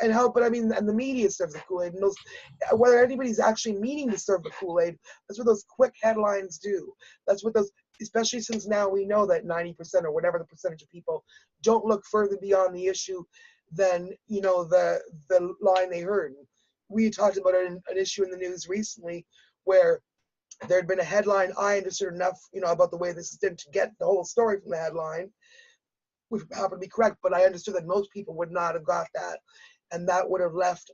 and how, but I mean, and the media serves the Kool-Aid, and those, whether anybody's actually meaning to serve the Kool-Aid, that's what those quick headlines do. That's what those, especially since now we know that 90% or whatever the percentage of people don't look further beyond the issue than, the line they heard. We talked about an issue in the news recently where there had been a headline. I understood enough, about the way this is done to get the whole story from the headline, which happened to be correct, but I understood that most people would not have got that. And that would have left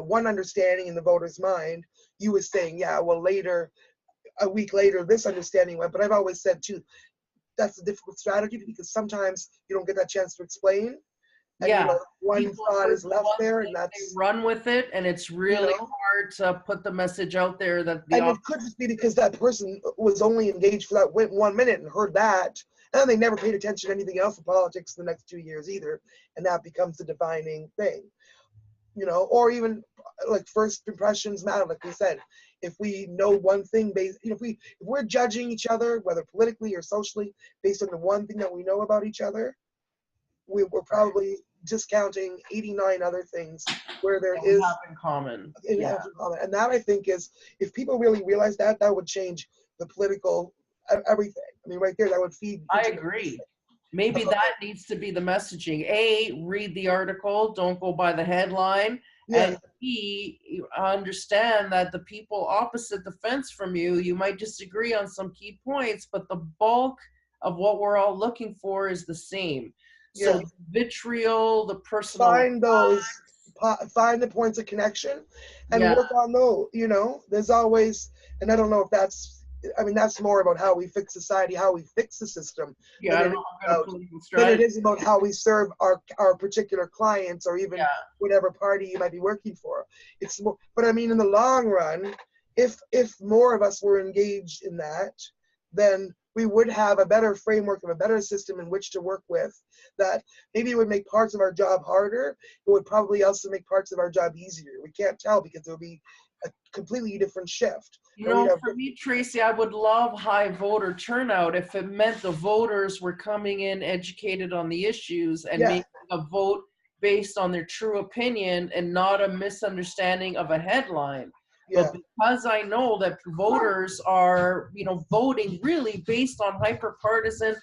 one understanding in the voter's mind. You were saying, yeah, well, a week later, this understanding went. But I've always said, too, that's a difficult strategy because sometimes you don't get that chance to explain. And, Yeah, one people thought heard is the left one there, thing, and they that's, run with it, and it's you really know, hard to put the message out there that the and it could just be because that person was only engaged for that 1 minute and heard that, and then they never paid attention to anything else in politics the next 2 years either, and that becomes the defining thing, or even like first impressions matter, like we said. If we know one thing based, if we're judging each other, whether politically or socially, based on the one thing that we know about each other, we're probably discounting 89 other things where there That we is have in common. in Yeah, common. And that, I think, is, if people really realize that, that would change the political everything. I mean, right there, that would feed I into agree. Maybe about, that needs to be the messaging. A, read the article, don't go by the headline. yeah, And B, you understand that the people opposite the fence from you, you might disagree on some key points, but the bulk of what we're all looking for is the same. So yeah. the vitriol, the personal, Find those, find the points of connection, and yeah, work on those. You know, there's always, and I don't know if that's. I mean, that's more about how we fix society, how we fix the system, yeah, than I it don't is know how good a about political than it strategy. is about how we serve our particular clients, or even Yeah, whatever party you might be working for. It's more, but I mean, in the long run, if more of us were engaged in that, then we would have a better framework of a better system in which to work with. That maybe it would make parts of our job harder. It would probably also make parts of our job easier. We can't tell, because there will be a completely different shift. you And we'd know, have, for me, Tracy, I would love high voter turnout if it meant the voters were coming in educated on the issues and yeah, making a vote based on their true opinion and not a misunderstanding of a headline. yeah. But because I know that voters are, voting really based on hyper-partisan,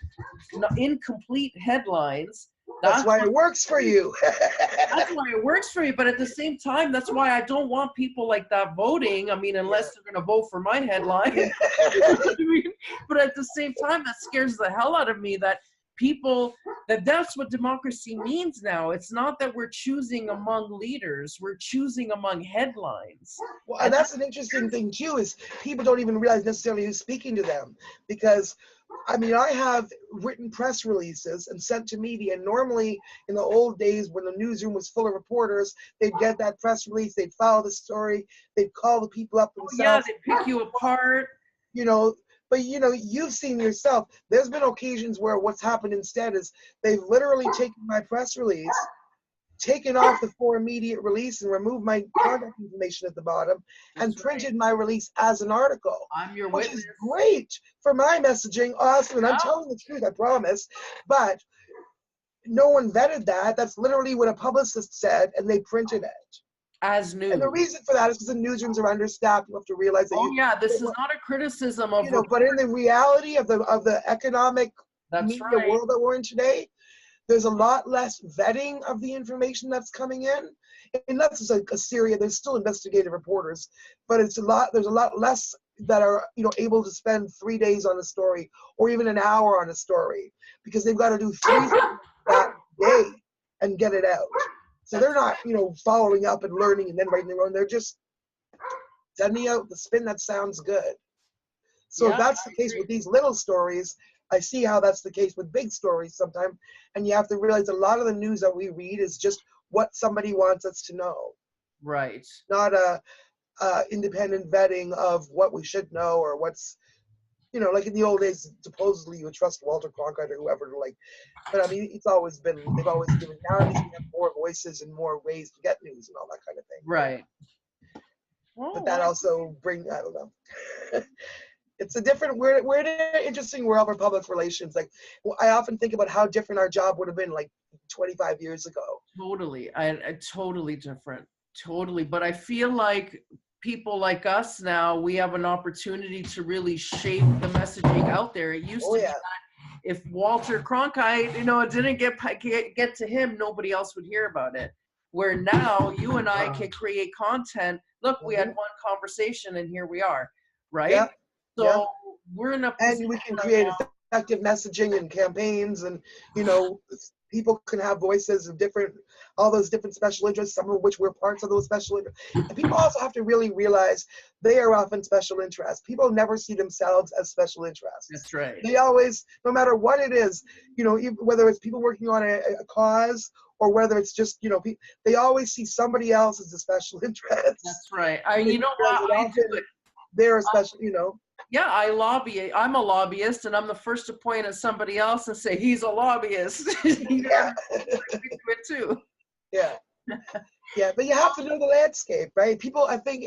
incomplete headlines, That's that's why it works for you. that's why it works for you. But at the same time, that's why I don't want people like that voting. I mean, unless they're going to vote for my headline. Yeah. You know what I mean? But at the same time, that scares the hell out of me that people, that's what democracy means now. It's not that we're choosing among leaders, we're choosing among headlines. Well, and And that's an interesting thing too, is people don't even realize necessarily who's speaking to them. Because, I mean, I have written press releases and sent to media. And normally, in the old days when the newsroom was full of reporters, they'd get that press release, they'd follow the story, they'd call the people up yeah, themselves. they pick you apart. You know, but you've seen yourself. There's been occasions where what's happened instead is they've literally taken my press release, taken off the for immediate release, and removed my contact information at the bottom, and That's right. printed my release as an article, I'm your which witness. is great for my messaging. Awesome. And I'm Yeah. telling the truth, I promise. But no one vetted that. That's literally what a publicist said, and they printed it. As And the news. reason for that is because the newsrooms are understaffed. You have to realize that Oh yeah, this is not a criticism of but in the reality of the economic that's media right. world that we're in today, there's a lot less vetting of the information that's coming in. Unless it's a Syria, there's still investigative reporters, but there's a lot less that are able to spend 3 days on a story, or even an hour on a story, because they've got to do 3 things that day and get it out. So they're not following up and learning and then writing their own. They're just sending out the spin that sounds good. So if Yeah, that's the case with these little stories, I see how that's the case with big stories sometimes. And you have to realize a lot of the news that we read is just what somebody wants us to know, right. not a independent vetting of what we should know, or what's, like in the old days, supposedly you would trust Walter Cronkite or whoever but I mean, they've always given, nowadays we have more voices and more ways to get news and all that kind of thing. Right. But Oh, that well, also I don't know. It's a different, we're in an interesting world for public relations. Like, I often think about how different our job would have been like 25 years ago. totally. I totally different. Totally. But I feel like people like us now, we have an opportunity to really shape the messaging out there. It used Oh to be yeah, that if Walter Cronkite, it didn't get to him, nobody else would hear about it. Where now you and I can create content. Look, we had hmm one conversation and here we are, right? yeah, yeah. So we're in a And position we can right create now. effective messaging and campaigns, and people can have voices of all those different special interests, some of which we're parts of those special interests. And people also have to really realize they are often special interests. People never see themselves as special interests. That's right. They always, no matter what it is, whether it's people working on a cause, or whether it's just, they always see somebody else as a special interest. That's right. And You know what? I do often it. they're a special, Yeah, I lobby. I'm a lobbyist, and I'm the first to point at somebody else and say he's a lobbyist. yeah. I do it too. Yeah. Yeah, but you have to know the landscape, right? People, I think,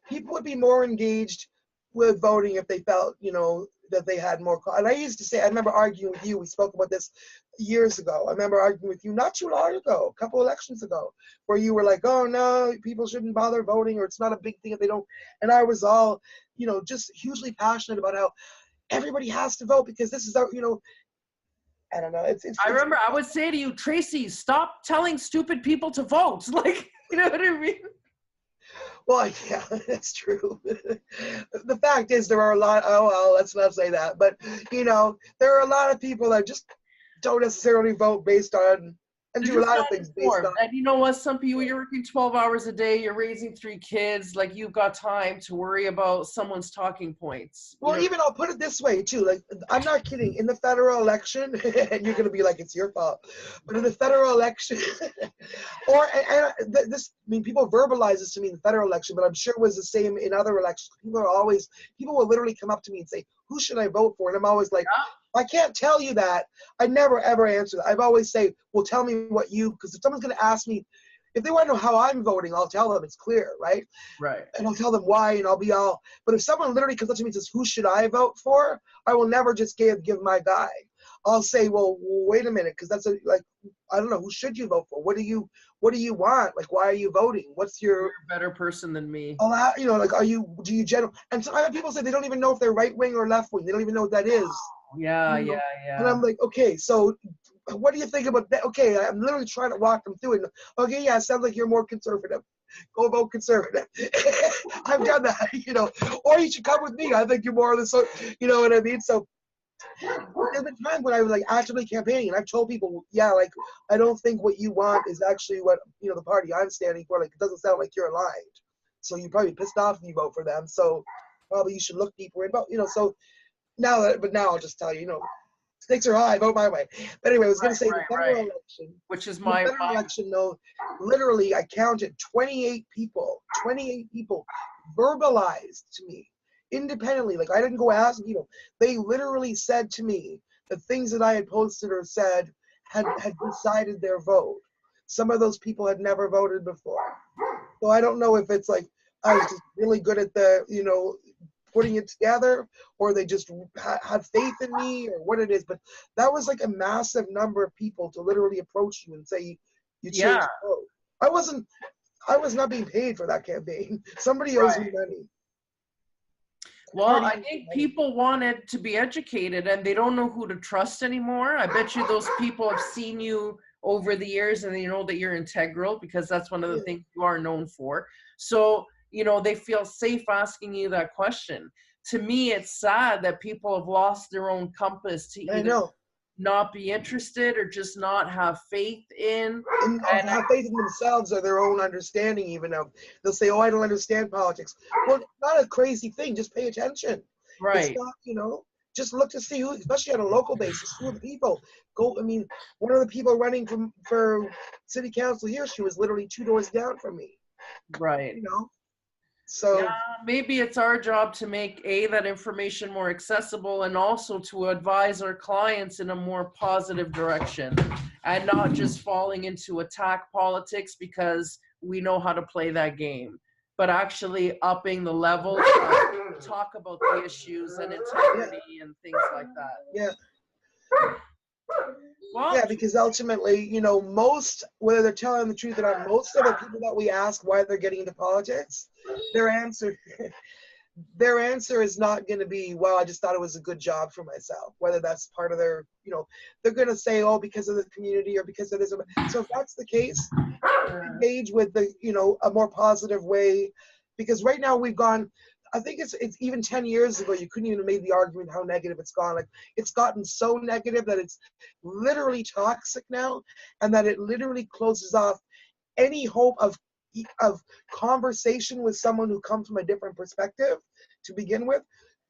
people would be more engaged with voting if they felt, you know, that they had more. And I used to say, I remember arguing with you. We spoke about this years ago. I remember arguing with you not too long ago, a couple elections ago, where you were like, oh no, people shouldn't bother voting, or it's not a big thing if they don't. And I was all, you know, just hugely passionate about how everybody has to vote because this is our, you know, I don't know. I remember I would say to you, Tracy, stop telling stupid people to vote. Like, you know what I mean? Well, yeah, that's true. The fact is, there are a lot. Oh well, let's not say that. But you know, there are a lot of people that just don't necessarily vote based on and They're do a just lot of not things based informed. on. And you know what? Some people, you're working 12 hours a day, you're raising 3 kids, like you've got time to worry about someone's talking points. You Well, know? even I'll put it this way too. Like, I'm not kidding. In the federal election, and you're gonna be like, it's your fault. But in the federal election, this, I mean, people verbalize this to me in the federal election, but I'm sure it was the same in other elections. People will literally come up to me and say, who should I vote for? And I'm always like, I can't tell you that. I never ever answer that. I've always say, well, tell me what you, because if someone's gonna ask me, if they want to know how I'm voting, I'll tell them it's clear, right? Right. And I'll tell them why, and I'll be all. But if someone literally comes up to me and says, "Who should I vote for?" I will never just give my guy. I'll say, "Well, wait a minute, because that's like, I don't know. Who should you vote for? What do you want? Like, why are you voting? What's your?" You're a better person than me. You know, like, do you general? And so I have people say they don't even know if they're right wing or left wing. They don't even know what that is. Yeah, You know? yeah. And I'm like, okay, so what do you think about that? Okay, I'm literally trying to walk them through it. Okay, yeah, it sounds like you're more conservative. Go vote conservative. I've done that, you know. Or you should come with me. I think you're more of the you know what I mean? So there's been times when I was like actively campaigning, and I've told people, yeah, like, I don't think what you want is actually what, you know, the party I'm standing for. Like, it doesn't sound like you're aligned. So you're probably pissed off if you vote for them. So probably you should look deeper and vote, you know. So now I'll just tell you, you know, stakes are high, vote my way. But anyway, I was going to say the federal election. Which is The federal election, though, literally, I counted 28 people verbalized to me independently. Like, I didn't go ask people. They literally said to me the things that I had posted or said had decided their vote. Some of those people had never voted before. So I don't know if it's like I was just really good at the, you know, putting it together, or they just had faith in me, or what it is. But that was like a massive number of people to literally approach you and say you changed the vote. I was not being paid for that campaign. Somebody owes me money. Well, I think people wanted to be educated and they don't know who to trust anymore. I bet you those people have seen you over the years and they know that you're integral, because that's one of the things you are known for. So, you know, they feel safe asking you that question. To me, it's sad that people have lost their own compass to either not be interested or just not have faith in. And have faith in themselves or their own understanding, even of. They'll say, oh, I don't understand politics. Well, it's not a crazy thing. Just pay attention. Right. It's not, you know, just look to see who, especially on a local basis, who are the people. I mean, one of the people running for city council here, she was literally 2 doors down from me. Right. You know? So yeah, maybe it's our job to make that information more accessible, and also to advise our clients in a more positive direction, and not just falling into attack politics because we know how to play that game, but actually upping the level to talk about the issues and integrity and things like that. Yeah. Well, yeah, because ultimately, you know, whether they're telling the truth or not, most of the people that we ask why they're getting into politics, their answer is not going to be, well, I just thought it was a good job for myself. Whether that's part of their, you know, they're going to say, oh, because of the community or because of this. So if that's the case, engage with the, you know, a more positive way, because right now we've gone. I think it's even 10 years ago, you couldn't even have made the argument how negative it's gone. Like, it's gotten so negative that it's literally toxic now, and that it literally closes off any hope of conversation with someone who comes from a different perspective to begin with.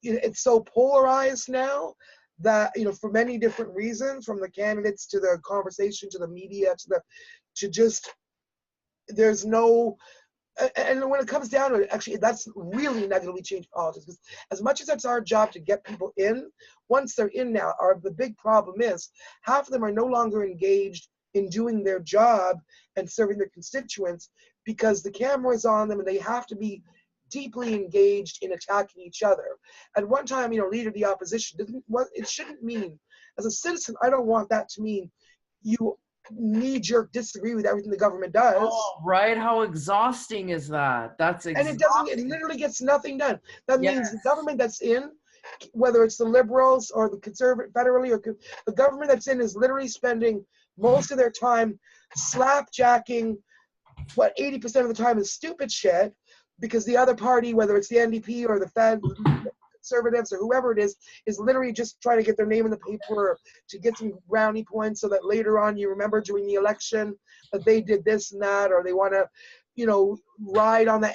It's so polarized now that, you know, for many different reasons, from the candidates to the conversation to the media to just, there's no. And when it comes down to it, actually, that's really negatively changed politics. Because as much as it's our job to get people in, once they're in now, the big problem is half of them are no longer engaged in doing their job and serving their constituents, because the camera is on them and they have to be deeply engaged in attacking each other. At one time, leader of the opposition, it shouldn't mean, as a citizen, I don't want that to mean you knee-jerk disagree with everything the government does. Oh, right. How exhausting is that? That's And it exhausting. literally gets nothing done. That means the Yes. government that's in, whether it's the Liberals or the Conservative federally, or the government that's in is literally spending most of their time slapjacking what 80% of the time is stupid shit, because the other party, whether it's the NDP or the Fed, Conservatives or whoever it is literally just trying to get their name in the paper to get some brownie points so that later on you remember during the election that they did this and that, or they want to, ride on the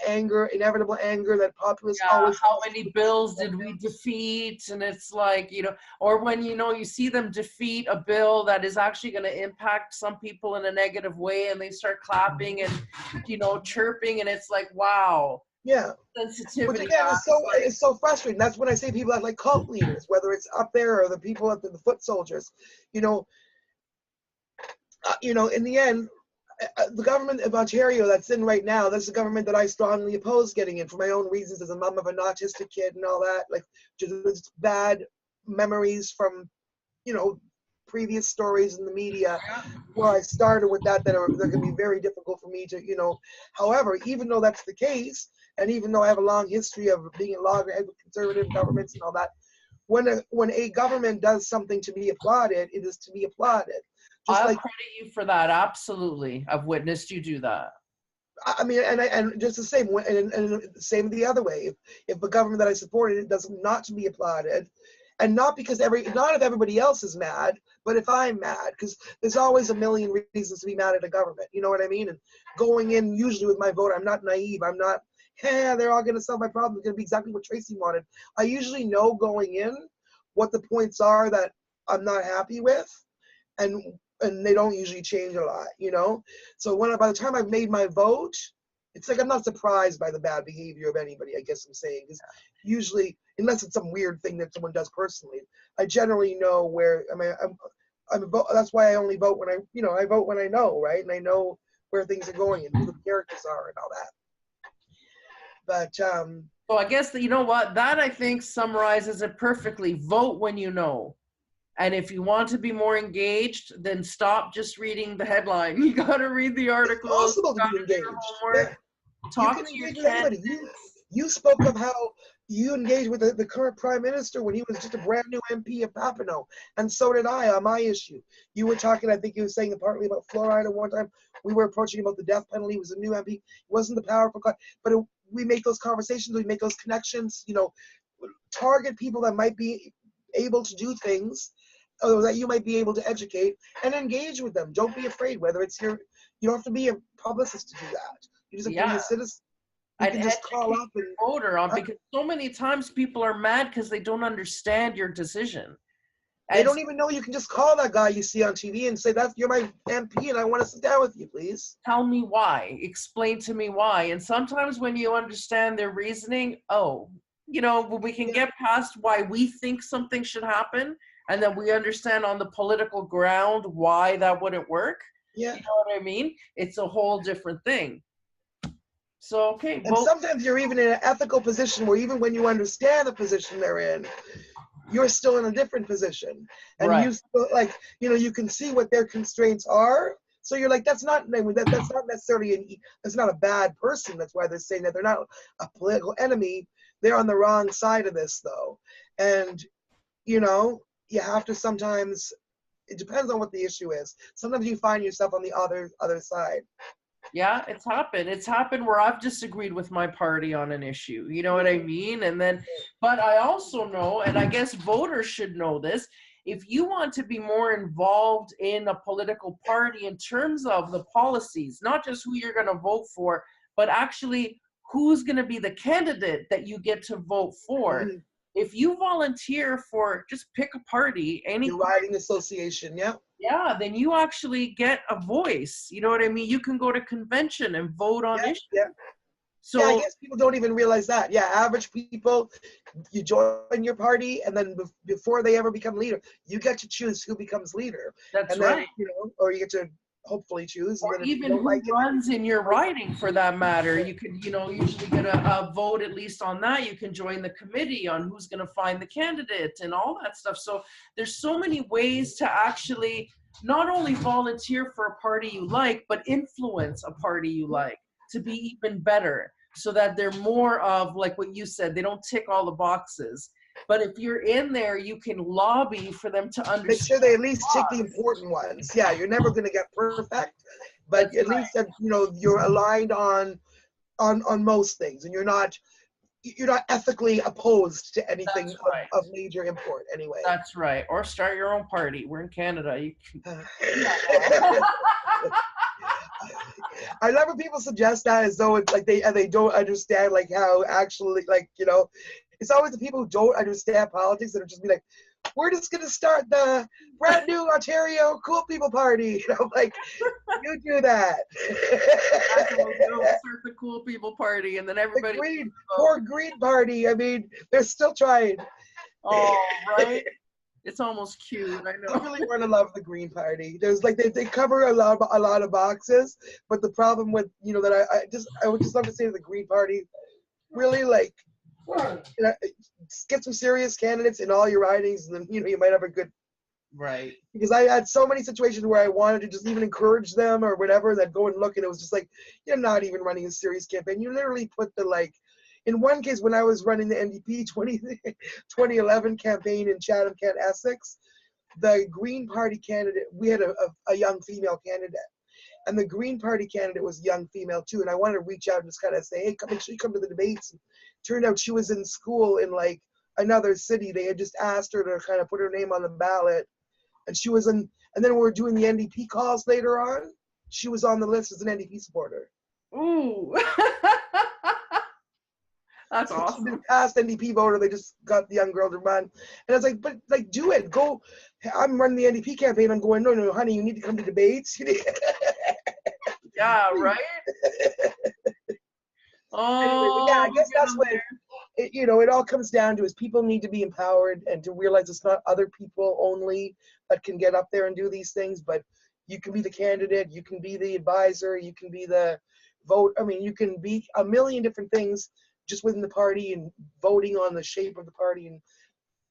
inevitable anger that populists Yeah, always how cause. many bills did we defeat? And it's like, or when, you see them defeat a bill that is actually going to impact some people in a negative way, and they start clapping and, chirping, and it's like, wow, Yeah. Which sensitivity. again is so frustrating. That's when I say people that like cult leaders, whether it's up there or the people at the foot soldiers, in the end, the government of Ontario that's in right now, that's the government that I strongly oppose getting in for my own reasons as a mom of an autistic kid and all that, like just bad memories from, previous stories in the media where I started with that are going to be very difficult for me to, however, even though that's the case, and even though I have a long history of being a loggerhead with conservative governments and all that, when a government does something to be applauded, it is to be applauded. Just I'll like, credit you for that. Absolutely. I've witnessed you do that. I mean, and just the same, and same the other way. If the government that I supported it does not to be applauded, and not because not if everybody else is mad, but if I'm mad, because there's always a million reasons to be mad at a government. You know what I mean? And going in usually with my vote, I'm not naive. I'm not, hey, they're all going to solve my problem. It's going to be exactly what Tracy wanted. I usually know going in what the points are that I'm not happy with, and they don't usually change a lot. So by the time I've made my vote, it's like I'm not surprised by the bad behavior of anybody, I guess I'm saying, because usually, unless it's some weird thing that someone does personally, I generally know where. I mean, that's why I only vote when I vote when I know, right, and I know where things are going and who the characters are and all that. But So I guess that, you know what, that I think summarizes it perfectly. Vote when you know. And if you want to be more engaged, then stop just reading the headline. You got to read the it's articles. possible You to got be to do your engaged. Yeah. homework. You Talk can to your engage with anybody. candidates. You spoke of how you engaged with the current prime minister when he was just a brand new MP of Papineau, and so did I on my issue. You were talking, I think you were saying partly about fluoride at one time. We were approaching about the death penalty. He was a new MP. He wasn't the powerful guy, but we make those conversations. We make those connections. Target people that might be able to do things, or that you might be able to educate, and engage with them. Don't be afraid. Whether it's you don't have to be a publicist to do that. You just have to be Yeah. a citizen. You And can just call educate up your and voter on, because so many times people are mad because they don't understand your decision. they And don't even know you can just call that guy you see on TV and say, you're my MP and I want to sit down with you, please. tell me why. Explain to me why. And sometimes when you understand their reasoning, when we can get past why we think something should happen, and then we understand on the political ground why that wouldn't work. Yeah. You know what I mean? It's a whole different thing. So, okay, And vote. sometimes you're even in an ethical position where even when you understand the position they're in, you're still in a different position. And Right. you still, you can see what their constraints are. So you're like, that's not necessarily that's not a bad person. That's why they're saying that they're not a political enemy. They're on the wrong side of this, though. And, you have to sometimes, it depends on what the issue is. Sometimes you find yourself on the other side. Yeah, it's happened. It's happened where I've disagreed with my party on an issue. You know what I mean? And then, but I also know, and I guess voters should know this, if you want to be more involved in a political party in terms of the policies, not just who you're going to vote for, but actually who's going to be the candidate that you get to vote for. Mm-hmm. If you volunteer for, just pick a party, any Your riding association, yeah. yeah, then you actually get a voice. You know what I mean? You can go to convention and vote on issues. Yeah. So I guess people don't even realize that. Yeah, average people, you join your party, and then before they ever become leader, you get to choose who becomes leader. that's And then, right. or you get to hopefully choose. And Or then if you even don't who like it, runs in your riding for that matter. You could, usually get a vote at least on that. You can join the committee on who's going to find the candidate and all that stuff. So there's so many ways to actually not only volunteer for a party you like, but influence a party you like to be even better, so that they're more of, like what you said, they don't tick all the boxes. But if you're in there, you can lobby for them to make understand. sure they at least tick the important ones. Yeah, you're never going to get perfect, but That's at least that, you're aligned on most things, and you're not ethically opposed to anything That's right. of major import anyway. That's right. Or start your own party. We're in Canada. You can. I love when people suggest that as though it's like they don't understand like how actually it's always the people who don't understand politics that are just be like, we're just gonna start the brand new Ontario Cool People Party. Like, you do that. We'll start the Cool People Party, and then everybody. The poor Green Party. I mean, they're still trying. Oh, right. It's almost cute. I know. I really want to love the Green Party. There's like they cover a lot of boxes, but the problem with that I would just love to say to the Green Party, really like get some serious candidates in all your ridings, and then you might have a good. Right. Because I had so many situations where I wanted to just even encourage them or whatever, that go and look, and it was just like, you're not even running a serious campaign. You literally put the like. In one case, when I was running the NDP 2011 campaign in Chatham, Kent, Essex, the Green Party candidate, we had a young female candidate, and the Green Party candidate was young female too. And I wanted to reach out and just kind of say, hey, make sure you come to the debates. And turned out she was in school in like another city. They had just asked her to kind of put her name on the ballot, and she was in. And then we were doing the NDP calls later on. She was on the list as an NDP supporter. Ooh. That's awesome. She didn't pass NDP voter. They just got the young girl to run. And I was like, but like, do it. Go. I'm running the NDP campaign. I'm going, no, honey, you need to come to debates. Yeah, right? Oh, anyway, yeah, I guess that's what it all comes down to, is people need to be empowered and to realize it's not other people only that can get up there and do these things, but you can be the candidate, you can be the advisor, you can be the vote. I mean, you can be a million different things just within the party, and voting on the shape of the party and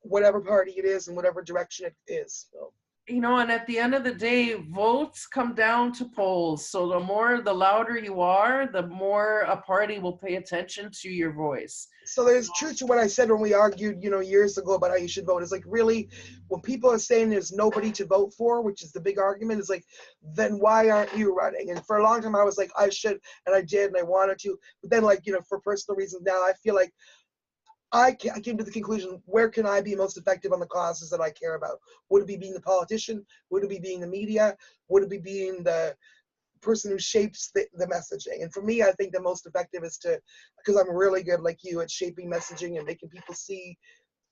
whatever party it is and whatever direction it is. So. And at the end of the day, votes come down to polls. So the louder you are, the more a party will pay attention to your voice. So there's truth to what I said when we argued, years ago about how you should vote. It's like, really, when people are saying there's nobody to vote for, which is the big argument, it's like, then why aren't you running? And for a long time I was like, I should, and I did, and I wanted to. But then, like, for personal reasons now, I feel like I came to the conclusion, where can I be most effective on the causes that I care about? Would it be being the politician? Would it be being the media? Would it be being the person who shapes the messaging? And for me, I think the most effective is because I'm really good like you at shaping messaging and making people see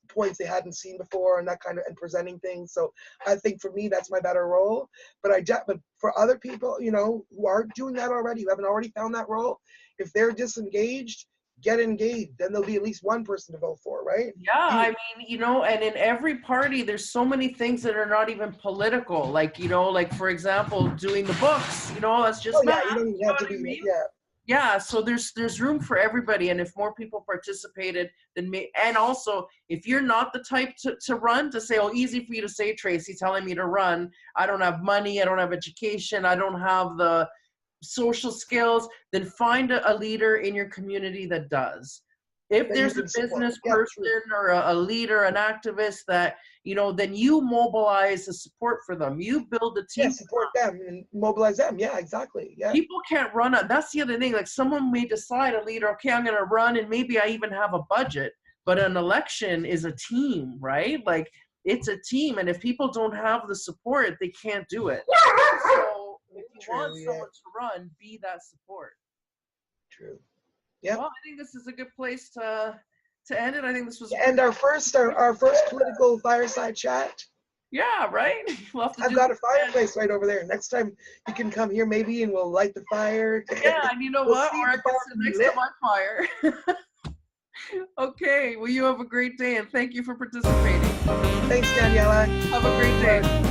points they hadn't seen before, and that kind of, and presenting things. So I think for me, that's my better role. But for other people, who aren't doing that already, who haven't already found that role, if they're disengaged, get engaged. Then there'll be at least one person to vote for, right? Yeah, I mean, and in every party, there's so many things that are not even political. Like, like for example, doing the books, that's just yeah, you don't even have to be, Yeah, so there's room for everybody, and if more people participated, then and also if you're not the type to run, to say, oh, easy for you to say, Tracy, telling me to run, I don't have money, I don't have education, I don't have the social skills, then find a leader in your community that does. If there's a business person or a leader, an activist that, then you mobilize the support for them. You build a team. Yeah, support them and mobilize them. Yeah, exactly. Yeah. People can't run. That's the other thing. Like, someone may decide, a leader, okay, I'm going to run, and maybe I even have a budget. But an election is a team, right? Like, it's a team. And if people don't have the support, they can't do it. So if you want someone to run, be that support. True. Yeah. Well, I think this is a good place to end it. I think this was. And our first political fireside chat. Yeah, right. We'll I've got a fireplace right over there. Next time you can come here, maybe, and we'll light the fire. Yeah, and you know what? Or I can sit next to my fire. Okay. Well, you have a great day, and thank you for participating. Thanks, Daniela. Have a great day.